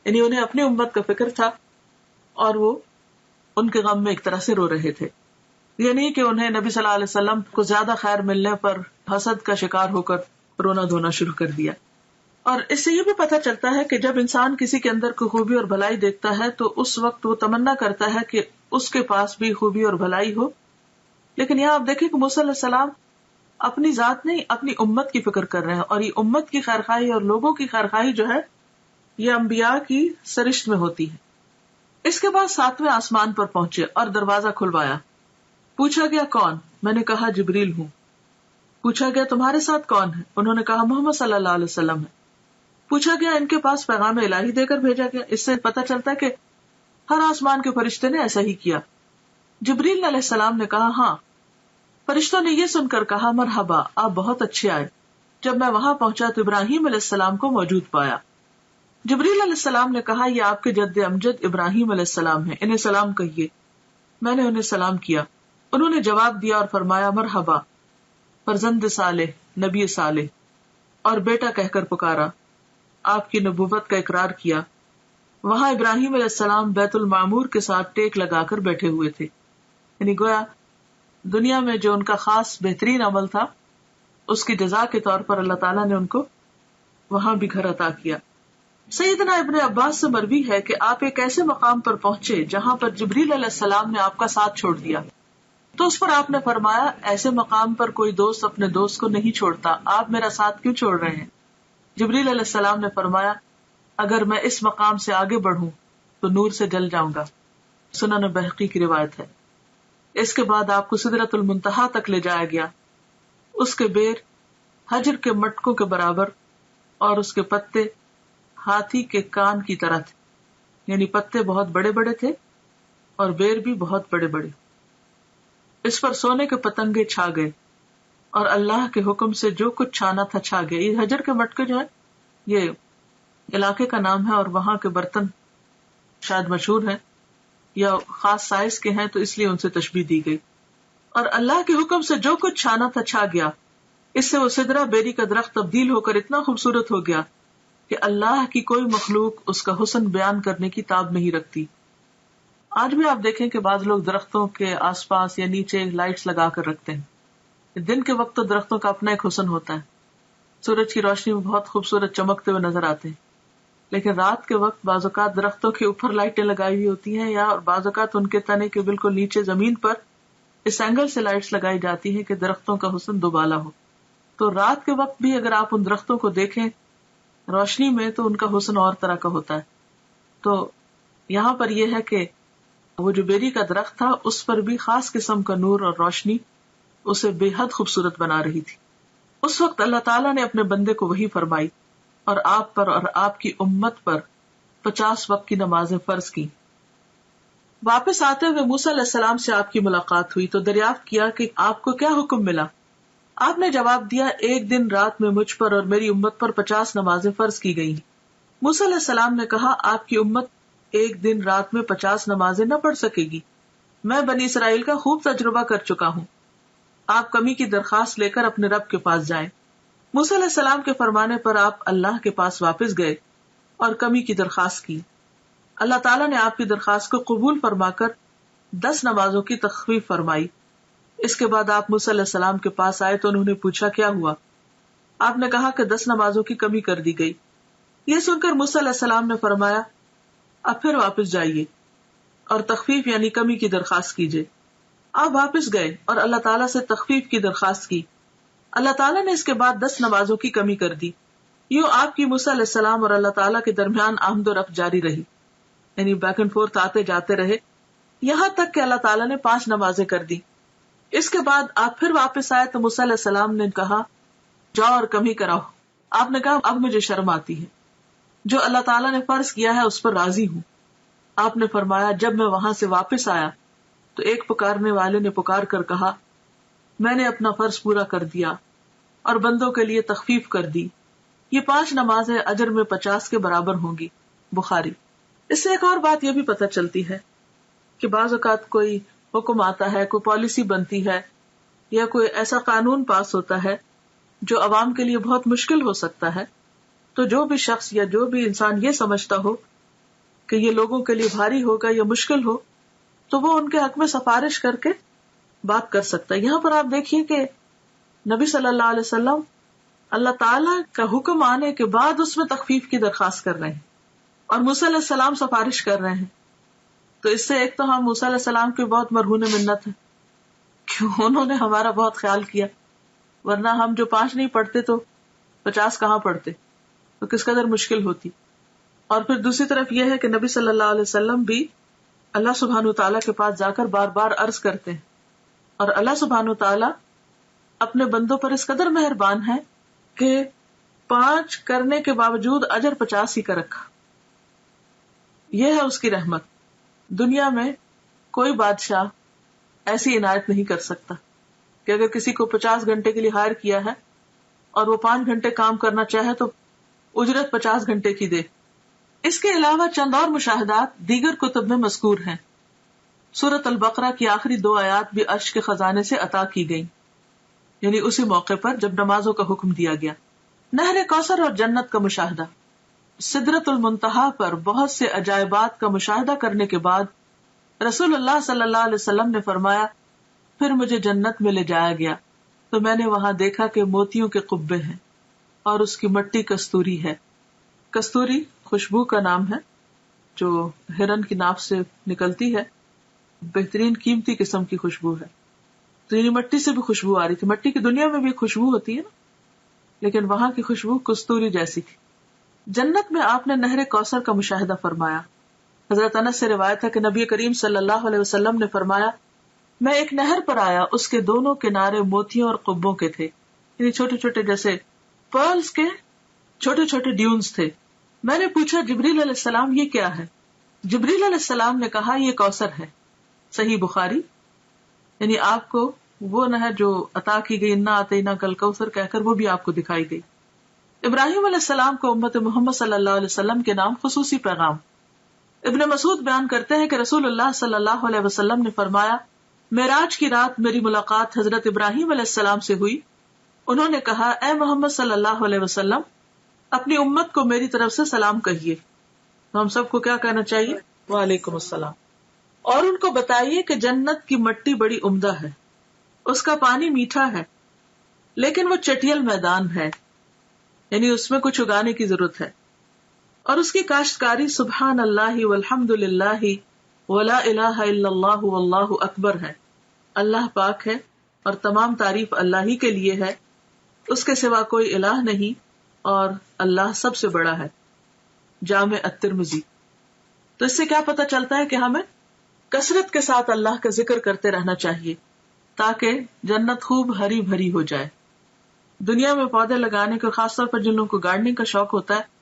یعنی انہیں اپنی امت کا فکر تھا اور وہ ان کے غم میں ایک طرح سے رو رہے تھے. یہ نہیں کہ انہیں نبی صلی اللہ علیہ وسلم کو زیادہ خیر ملنے پر حسد کا شکار ہو کر رونا دھونا شروع کر دیا. اور اس سے یہ بھی پتہ چلتا ہے کہ جب انسان کسی کے اندر کوئی خوبی اور بھلائی دیکھتا ہے تو اس وقت وہ تمنا کرتا ہے کہ اس کے پاس بھی خوبی اور بھلائی ہو. لیکن یہاں آپ دیکھیں کہ موسیٰ علیہ السلام اپنی ذات نہیں اپنی امت کی فکر کر رہے ہیں، اور یہ امت کی خیرخواہی اور لوگوں کی خیرخواہی جو ہے یہ انبیاء کی سرشت میں ہوتی ہے. اس کے بعد ساتویں آسمان پر پہنچے اور دروازہ کھلوایا. پوچھا گیا کون؟ میں نے کہا جبریل ہوں. پوچھا گیا تمہارے ساتھ کون ہے؟ انہوں نے کہا محمد صلی اللہ علیہ وسلم ہے. پوچھا گیا ان کے پاس پیغام الہی دے کر بھیجا گیا؟ اس سے پتہ چلتا ہے کہ ہر آسمان کے فرشتے نے ایسا ہی کیا. جبریل علیہ السلام نے کہا ہاں. فرشتوں نے یہ سن کر کہا مرحبا آپ بہت اچھے آئے. جب میں وہاں پہنچا تو ابراہیم علیہ السلام کو موجود پایا. جبریل علیہ السلام نے کہا یہ آپ کے جد امجد ابراہیم علیہ السلام ہیں، انہیں سلام کہیے. میں نے انہیں سلام کیا. انہوں نے جواب دیا اور فرمایا مرحبا فرزند صالح نبی صالح، اور بیٹا کہہ کر پکارا. آپ کی نبوت کا اقرار کیا. وہاں ابراہیم علیہ السلام بیت المعمور کے ساتھ ٹیک لگا کر بیٹھے ہوئے تھے. یعنی گویا دنیا میں جو ان کا خاص بہترین عمل تھا اس کی جزا کے طور پر اللہ تعالیٰ نے ان کو وہاں بھی گھر عطا کیا. سیدنا ابن عباس سے مروی ہے کہ آپ ایک ایسے مقام پر پہنچے جہاں پر جبریل علیہ السلام نے آپ کا ساتھ چھوڑ دیا. تو اس پر آپ نے فرمایا ایسے مقام پر کوئی دوست اپنے دوست کو نہیں چھوڑتا، آپ میرا ساتھ کیوں چھوڑ رہے ہیں؟ جبریل علیہ السلام نے فرمایا اگر میں اس مقام سے آگے بڑھوں تو نور سے جل جاؤں گا. سنن بہقی کی روایت ہے. اس کے بعد آپ کو سدرۃ المنتہا تک لے جایا گیا. اس کے بیر حجر کے مٹکوں کے برابر اور اس کے پتے ہاتھی کے کان کی طرح تھے. یعنی پتے بہت بڑے بڑے تھے اور بیر بھی بہت بڑے بڑے. اس پر سونے کے پتنگے چھا گئے اور اللہ کے حکم سے جو کچھ چھانا تھا چھا گیا. یہ حجر کے مٹکے جو ہے یہ علاقے کا نام ہے اور وہاں کے برتن شاید مشہور ہیں. یا خاص سائز کے ہیں تو اس لیے ان سے تشبیہ دی گئی. اور اللہ کے حکم سے جو کچھ چھانا تھا چھا گیا. اس سے وہ سدرہ بیری کا درخت تبدیل ہو کر اتنا خوبصورت ہو گیا کہ اللہ کی کوئی مخلوق اس کا حسن بیان کرنے کی تاب نہیں رکھتی. آج بھی آپ دیکھیں کہ بعض لوگ درختوں کے آس پاس یا نیچے لائٹس لگا کر رکھتے ہیں. دن کے وقت تو درختوں کا اپنا ایک حسن ہوتا ہے, سورج کی روشنی میں بہت خوبصورت چمکتے ہوئے نظر آتے ہیں, لیکن رات کے وقت بعض اوقات درختوں کے اوپر لائٹیں لگائی ہوئی ہوتی ہیں یا بعض اوقات ان کے تنے کے بالکل نیچے زمین پر اس اینگل سے لائٹس لگائی جاتی ہیں کہ درختوں کا حسن دوبالا ہو. تو رات کے وقت بھی اگر آپ ان درختوں کو دیکھیں روشنی میں تو ان کا حسن اور طرح کا ہوتا ہے. تو یہاں پر یہ ہے کہ وہ جو بیری کا درخت تھا اس پر بھی خاص قسم کا نور اور روشنی اسے بے حد خوبصورت بنا رہی تھی. اس وقت اللہ تعالیٰ نے اپنے بندے کو وحی فرمائی اور آپ پر اور آپ کی امت پر 50 وقت کی نمازیں فرض کی. واپس آتے ہوئے موسیٰ علیہ السلام سے آپ کی ملاقات ہوئی تو دریافت کیا کہ آپ کو کیا حکم ملا. آپ نے جواب دیا, ایک دن رات میں مجھ پر اور میری امت پر 50 نمازیں فرض کی گئی. موسیٰ علیہ السلام نے کہا, آپ کی امت ایک دن رات میں 50 نمازیں نہ پڑھ سکے گی. میں بنی اسرائیل کا خوب تجربہ کر چکا ہوں. آپ کمی کی درخواست لے کر اپنے رب کے پاس جائیں. موسیٰ علیہ السلام کے فرمانے پر آپ اللہ کے پاس واپس گئے اور کمی کی درخواست کی. اللہ تعالیٰ نے آپ کی درخواست کو قبول فرما کر 10 نمازوں کی تخفیف فرمائی. اس کے بعد آپ موسیٰ علیہ السلام کے پاس آئے تو انہوں نے پوچھا کیا ہوا. آپ نے کہا کہ 10 نمازوں کی کمی کر دی گئی. یہ سن کر موسیٰ علیہ السلام نے فرمایا, اب پھر واپس جائیے اور تخفیف یعنی کمی کی درخواست کیجیے. آپ واپس گئے اور اللہ تعالیٰ سے تخفیف کی درخواست کی. اللہ تعالیٰ نے اس کے بعد 10 نمازوں کی کمی کر دی. یوں آپ کی موسیٰ علیہ السلام اور اللہ تعالیٰ کے درمیان آمد و رفت جاری رہی, یعنی بیک اینڈ فورتھ آتے جاتے رہے, یہاں تک کہ اللہ تعالیٰ نے 5 نمازیں کر دی. اس کے بعد آپ پھر واپس آئے تو موسیٰ علیہ السلام نے کہا, جاؤ اور کمی کراؤ. آپ نے کہا, اب مجھے شرم آتی ہے, جو اللہ تعالیٰ نے فرض کیا ہے اس پر راضی ہوں. آپ نے فرمایا, جب میں وہاں سے واپس آیا تو ایک پکارنے والے نے پکار کر کہا, میں نے اپنا فرض پورا کر دیا اور بندوں کے لیے تخفیف کر دی. یہ 5 نمازیں اجر میں 50 کے برابر ہوں گی. بخاری. اس سے ایک اور بات یہ بھی پتہ چلتی ہے کہ بعض اوقات کوئی حکم آتا ہے, کوئی پالیسی بنتی ہے یا کوئی ایسا قانون پاس ہوتا ہے جو عوام کے لیے بہت مشکل ہو سکتا ہے, تو جو بھی شخص یا جو بھی انسان یہ سمجھتا ہو کہ یہ لوگوں کے لیے بھاری ہوگا یا مشکل ہو تو وہ ان کے حق میں سفارش کر کے بات کر سکتا ہے. یہاں پر آپ دیکھیے کہ نبی صلی اللہ علیہ وسلم اللہ تعالیٰ کا حکم آنے کے بعد اس میں تخفیف کی درخواست کر رہے ہیں اور موسیٰ علیہ السلام سفارش کر رہے ہیں. تو اس سے ایک تو ہم موسیٰ علیہ السلام کی بہت مرہون منت ہے کہ انہوں نے ہمارا بہت خیال کیا, ورنہ ہم جو 5 نہیں پڑھتے تو 50 کہاں پڑھتے, تو کس قدر مشکل ہوتی. اور پھر دوسری طرف یہ ہے کہ نبی صلی اللہ علیہ وسلم بھی اللہ سبحانہ وتعالیٰ کے پاس جا کر بار بار عرض کرتے ہیں, اور اللہ سبحانہ وتعالیٰ اپنے بندوں پر اس قدر مہربان ہے کہ 5 کرنے کے باوجود اجر 50 ہی کا رکھا. یہ ہے اس کی رحمت. دنیا میں کوئی بادشاہ ایسی عنایت نہیں کر سکتا کہ اگر کسی کو 50 گھنٹے کے لیے ہائر کیا ہے اور وہ 5 گھنٹے کام کرنا چاہے تو اجرت 50 گھنٹے کی دے. اس کے علاوہ چند اور مشاہدات دیگر کتب میں مذکور ہیں. سورۃ البقرہ کی آخری 2 آیات بھی عرش کے خزانے سے عطا کی گئیں, یعنی اسی موقع پر جب نمازوں کا حکم دیا گیا. نہر کوثر اور جنت کا مشاہدہ. سدرۃ المنتہا پر بہت سے عجائبات کا مشاہدہ کرنے کے بعد رسول اللہ صلی اللہ علیہ وسلم نے فرمایا, پھر مجھے جنت میں لے جایا گیا تو میں نے وہاں دیکھا کہ موتیوں کے قبے ہیں اور اس کی مٹی کستوری ہے. کستوری خوشبو کا نام ہے جو ہرن کی ناف سے نکلتی ہے, بہترین قیمتی قسم کی خوشبو ہے. تو یعنی مٹی سے بھی خوشبو آ رہی تھی. مٹی کی دنیا میں بھی خوشبو ہوتی ہے نا, لیکن وہاں کی خوشبو کستوری جیسی تھی. جنت میں آپ نے نہر کوثر کا مشاہدہ فرمایا. حضرت انس سے روایت ہے کہ نبی کریم صلی اللہ علیہ وسلم نے فرمایا, میں ایک نہر پر آیا, اس کے دونوں کنارے موتیوں اور قبوں کے تھے, یعنی چھوٹے چھوٹے جیسے پرلز کے چھوٹے چھوٹے ڈیونز تھے. میں نے پوچھا, جبریل علیہ السلام یہ کیا ہے؟ جبریل علیہ السلام نے کہا, یہ کوثر ہے. صحیح بخاری. یعنی آپ کو وہ نہر جو عطا کی گئی, انا اعطیناک کل کوثر کہہ کر, وہ بھی آپ کو دکھائی گئی. ابراہیم علیہ السلام کو امت محمد صلی اللہ علیہ وسلم کے نام خصوصی پیغام. ابن مسعود بیان کرتے ہیں کہ رسول اللہ صلی اللہ علیہ وسلم نے فرمایا، معراج کی رات میری ملاقات حضرت ابراہیم علیہ السلام سے ہوئی. انہوں نے کہا، اے محمد صلی اللہ علیہ وسلم، اپنی امت کو میری طرف سے سلام کہیے. تو ہم سب کو کیا کہنا چاہیے؟ وعلیکم السلام. اور ان کو بتائیے کہ جنت کی مٹی بڑی عمدہ ہے، اس کا پانی میٹھا ہے، لیکن وہ چٹیل میدان ہے، یعنی اس میں کچھ اگانے کی ضرورت ہے، اور اس کی کاشتکاری سبحان اللہ والحمد للہ ولا الہ الا اللہ واللہ اکبر ہے. اللہ پاک ہے اور تمام تعریف اللہ ہی کے لیے ہے، اس کے سوا کوئی الہ نہیں، اور اللہ سب سے بڑا ہے. جامع الترمذی. تو اس سے کیا پتہ چلتا ہے کہ ہمیں کثرت کے ساتھ اللہ کا ذکر کرتے رہنا چاہیے تاکہ جنت خوب ہری بھری ہو جائے. دنیا میں پودے لگانے کو، خاص طور پر جن لوگوں کو گارڈننگ کا شوق ہوتا ہے،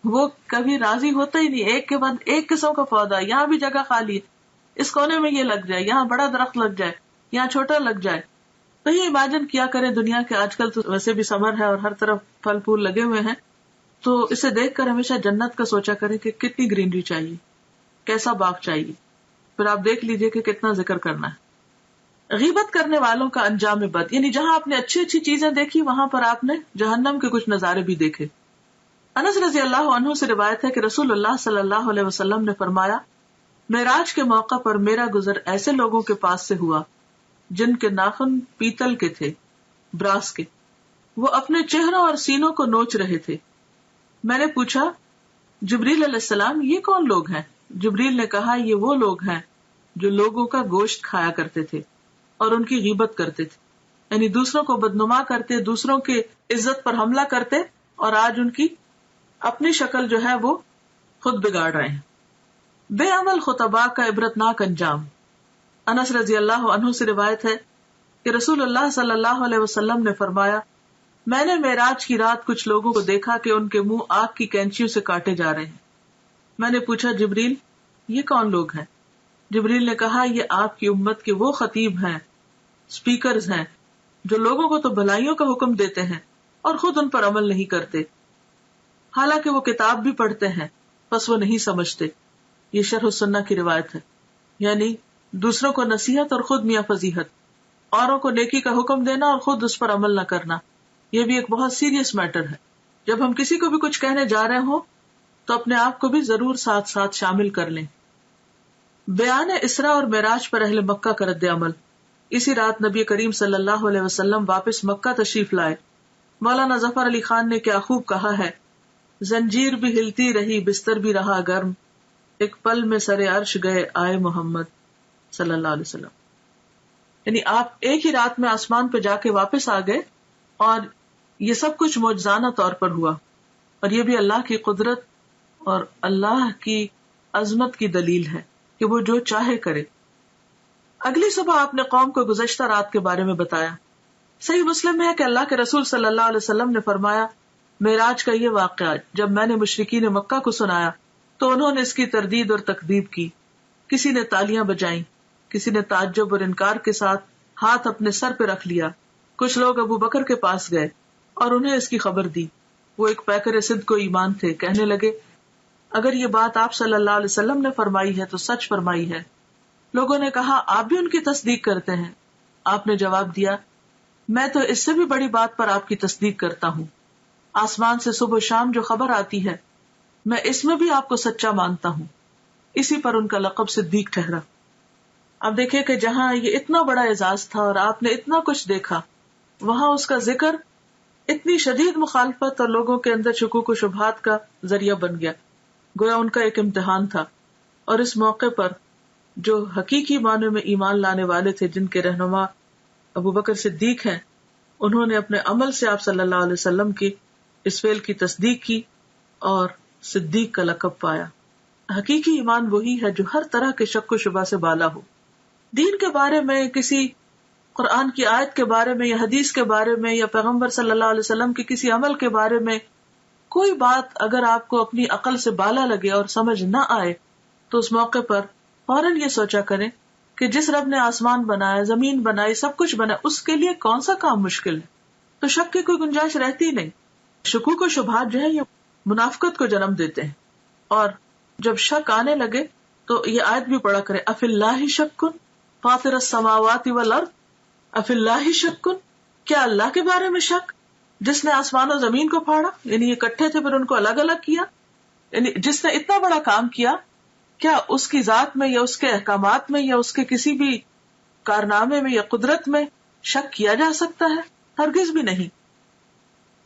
وہ کبھی راضی ہوتا ہی نہیں. ایک کے بعد ایک قسم کا پودا، یہاں بھی جگہ خالی ہے، اس کونے میں یہ لگ جائے، یہاں بڑا درخت لگ جائے، یہاں چھوٹا لگ جائے. تو یہ امیجن کیا کریں، دنیا کے آج کل تو ویسے بھی سمر ہے اور ہر طرف پھل پھول لگے ہوئے ہیں، تو اسے دیکھ کر ہمیشہ جنت کا سوچا کریں کہ کتنی گرینری چاہیے، کیسا باغ چاہیے. پھر آپ دیکھ لیجئے کہ کتنا ذکر کرنا ہے. غیبت کرنے والوں کا انجام بد، یعنی جہاں آپ نے اچھی اچھی چیزیں دیکھی، وہاں پر آپ نے جہنم کے کچھ نظارے بھی دیکھے. انس رضی اللہ عنہ سے روایت ہے کہ رسول اللہ صلی اللہ علیہ وسلم نے فرمایا، معراج کے موقع پر میرا گزر ایسے لوگوں کے پاس سے ہوا جن کے ناخن پیتل کے تھے، براس کے. وہ اپنے چہروں اور سینوں کو نوچ رہے تھے. میں نے پوچھا، جبریل علیہ السلام، یہ کون لوگ ہیں؟ جبریل نے کہا، یہ وہ لوگ ہیں جو لوگوں کا گوشت کھایا کرتے تھے اور ان کی غیبت کرتے تھے، یعنی دوسروں کو بدنما کرتے، دوسروں کی عزت پر حملہ کرتے، اور آج ان کی اپنی شکل جو ہے وہ خود بگاڑ رہے ہیں. بے عمل خطباء کا عبرتناک انجام. انس رضی اللہ عنہ سے روایت ہے کہ رسول اللہ صلی اللہ علیہ وسلم نے فرمایا، میں نے معراج کی رات کچھ لوگوں کو دیکھا کہ ان کے منہ آگ کی کینچیوں سے کاٹے جا رہے ہیں. میں نے پوچھا، جبریل، یہ کون لوگ ہیں؟ جبریل نے کہا، یہ آپ کی امت کے وہ خطیب ہیں، سپیکرز ہیں، جو لوگوں کو تو بھلائیوں کا حکم دیتے ہیں اور خود ان پر عمل نہیں کرتے، حالانکہ وہ کتاب بھی پڑھتے ہیں بس وہ نہیں سمجھتے. یہ شرح السنہ کی روایت ہے. یعنی دوسروں کو نصیحت اور خود میاں فضیحت، اوروں کو نیکی کا حکم دینا اور خود اس پر عمل نہ کرنا، یہ بھی ایک بہت سیریس میٹر ہے. جب ہم کسی کو بھی کچھ کہنے جا رہے ہوں تو اپنے آپ کو بھی ضرور ساتھ ساتھ شامل کر لیں. بیان اسراء اور معراج پر اہل مکہ کا رد عمل. اسی رات نبی کریم صلی اللہ علیہ وسلم واپس مکہ تشریف لائے. مولانا ظفر علی خان نے کیا خوب کہا ہے، زنجیر بھی ہلتی رہی، بستر بھی رہا گرم، ایک پل میں سرے عرش گئے آئے محمد صلی اللہ علیہ وسلم. یعنی آپ ایک ہی رات میں آسمان پہ جا کے واپس آ گئے، اور یہ سب کچھ معجزانہ طور پر ہوا، اور یہ بھی اللہ کی قدرت اور اللہ کی عظمت کی دلیل ہے کہ وہ جو چاہے کرے. اگلی صبح آپ نے قوم کو گزشتہ رات کے بارے میں بتایا. صحیح مسلم ہے کہ اللہ کے رسول صلی اللہ علیہ وسلم نے فرمایا، معراج کا یہ واقعہ جب میں نے مشرکین مکہ کو سنایا تو انہوں نے اس کی تردید اور تکذیب کی. کسی نے تالیاں بجائیں، کسی نے تعجب اور انکار کے ساتھ ہاتھ اپنے سر پہ رکھ لیا. کچھ لوگ ابو بکر کے پاس گئے اور انہیں اس کی خبر دی. وہ ایک پیکر صدق کو ایمان تھے. کہنے لگے، اگر یہ بات آپ صلی اللہ علیہ وسلم نے فرمائی ہے تو سچ فرمائی ہے. لوگوں نے کہا، آپ بھی ان کی تصدیق کرتے ہیں؟ آپ نے جواب دیا، میں تو اس سے بھی بڑی بات پر آپ کی تصدیق کرتا ہوں. آسمان سے صبح و شام جو خبر آتی ہے، میں اس میں بھی آپ کو سچا مانتا ہوں. اسی پر ان کا لقب صدیق ٹھہرا. اب دیکھیں کہ جہاں یہ اتنا بڑا اعزاز تھا اور آپ نے اتنا کچھ دیکھا، وہاں اس کا ذکر اتنی شدید مخالفت اور لوگوں کے اندر شکوک و شبہات کا ذریعہ بن گیا. گویا ان کا ایک امتحان تھا. اور اس موقع پر جو حقیقی معنوں میں ایمان لانے والے تھے، جن کے رہنما ابو بکر صدیق ہیں، انہوں نے اپنے عمل سے آپ صلی اللہ علیہ وسلم کی اس فعل کی تصدیق کی اور صدیق کا لقب پایا. حقیقی ایمان وہی ہے جو ہر طرح کے شک و شبہ سے بالا ہو. دین کے بارے میں، کسی قرآن کی آیت کے بارے میں یا حدیث کے بارے میں یا پیغمبر صلی اللہ علیہ وسلم کے کسی عمل کے بارے میں کوئی بات اگر آپ کو اپنی عقل سے بالا لگے اور سمجھ نہ آئے تو اس موقع پر فوراً یہ سوچا کریں کہ جس رب نے آسمان بنایا، زمین بنائی، سب کچھ بنا، اس کے لیے کون سا کام مشکل ہے. تو شک کی کوئی گنجائش رہتی نہیں. شکوک و شبہات جو ہے یہ منافقت کو جنم دیتے ہیں اور جب شک آنے لگے تو یہ آیت بھی پڑھا کرے، اف اللہ شک فاطر السماوات والارض، اف اللہ شک، کیا اللہ کے بارے میں شک، جس نے آسمان و زمین کو پھاڑا، یعنی یہ اکٹھے تھے پھر ان کو الگ الگ کیا، یعنی جس نے اتنا بڑا کام کیا، کیا اس کی ذات میں یا اس کے احکامات میں یا اس کے کسی بھی کارنامے میں یا قدرت میں شک کیا جا سکتا ہے؟ ہرگز بھی نہیں۔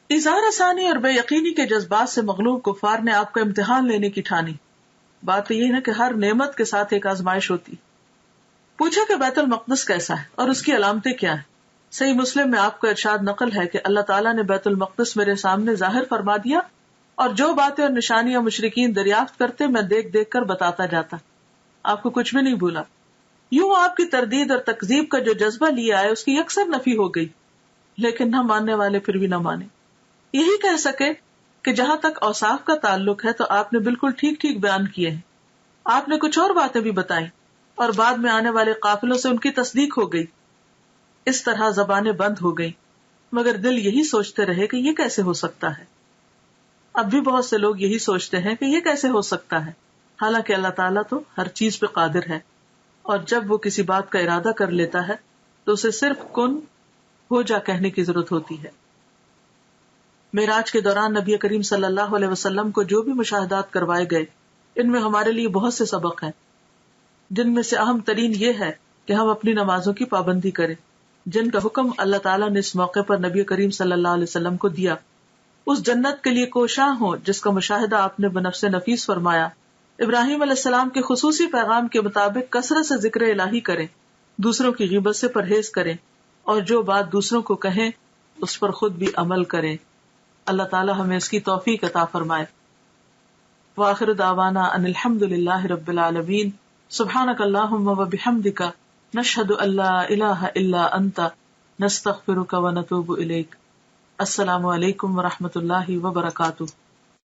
اظہار ثانی اور بے یقینی کے جذبات سے مغلوب کفار نے آپ کا امتحان لینے کی ٹھانی۔ بات یہ ہے کہ ہر نعمت کے ساتھ ایک آزمائش ہوتی۔ پوچھا کہ بیت المقدس کیسا ہے اور اس کی علامتیں کیا ہیں؟ صحیح مسلم میں آپ کو ارشاد نقل ہے کہ اللہ تعالیٰ نے بیت المقدس میرے سامنے ظاہر فرما دیا، اور جو باتیں اور نشانیاں مشرکین دریافت کرتے میں دیکھ دیکھ کر بتاتا جاتا، آپ کو کچھ بھی نہیں بھولا۔ یوں آپ کی تردید اور تکذیب کا جو جذبہ لیا ہے اس کی یکسر نفی ہو گئی، لیکن نہ ماننے والے پھر بھی نہ مانے۔ یہی کہہ سکے کہ جہاں تک اوصاف کا تعلق ہے تو آپ نے بالکل ٹھیک ٹھیک بیان کیے ہیں، آپ نے کچھ اور باتیں بھی بتائیں اور بعد میں آنے والے قافلوں سے ان کی تصدیق ہو گئی۔ اس طرح زبانیں بند ہو گئی، مگر دل یہی سوچتے رہے کہ یہ کیسے ہو سکتا ہے۔ اب بھی بہت سے لوگ یہی سوچتے ہیں کہ یہ کیسے ہو سکتا ہے، حالانکہ اللہ تعالیٰ تو ہر چیز پہ قادر ہے، اور جب وہ کسی بات کا ارادہ کر لیتا ہے تو اسے صرف کن ہو جا کہنے کی ضرورت ہوتی ہے۔ معراج کے دوران نبی کریم صلی اللہ علیہ وسلم کو جو بھی مشاہدات کروائے گئے، ان میں ہمارے لیے بہت سے سبق ہیں، جن میں سے اہم ترین یہ ہے کہ ہم اپنی نمازوں کی پابندی کریں، جن کا حکم اللہ تعالیٰ نے اس موقع پر نبی کریم صلی اللہ علیہ وسلم کو دیا۔ اس جنت کے لیے کوشاں ہوں جس کا مشاہدہ آپ نے بنفس نفیس فرمایا۔ ابراہیم علیہ السلام کے خصوصی پیغام کے مطابق کثرت سے ذکر الہی کریں، دوسروں کی غیبت سے پرہیز کریں، اور جو بات دوسروں کو کہیں اس پر خود بھی عمل کریں۔ اللہ تعالی ہمیں اس کی توفیق عطا فرمائے۔ وآخر دعوانا ان الحمد للہ رب العالمین۔ سبحانک اللہم وبحمدک، نشہد ان لا الہ الا انت، نستغفرک ونتوب الیک۔ السلام علیکم ورحمۃ اللہ وبرکاتہ۔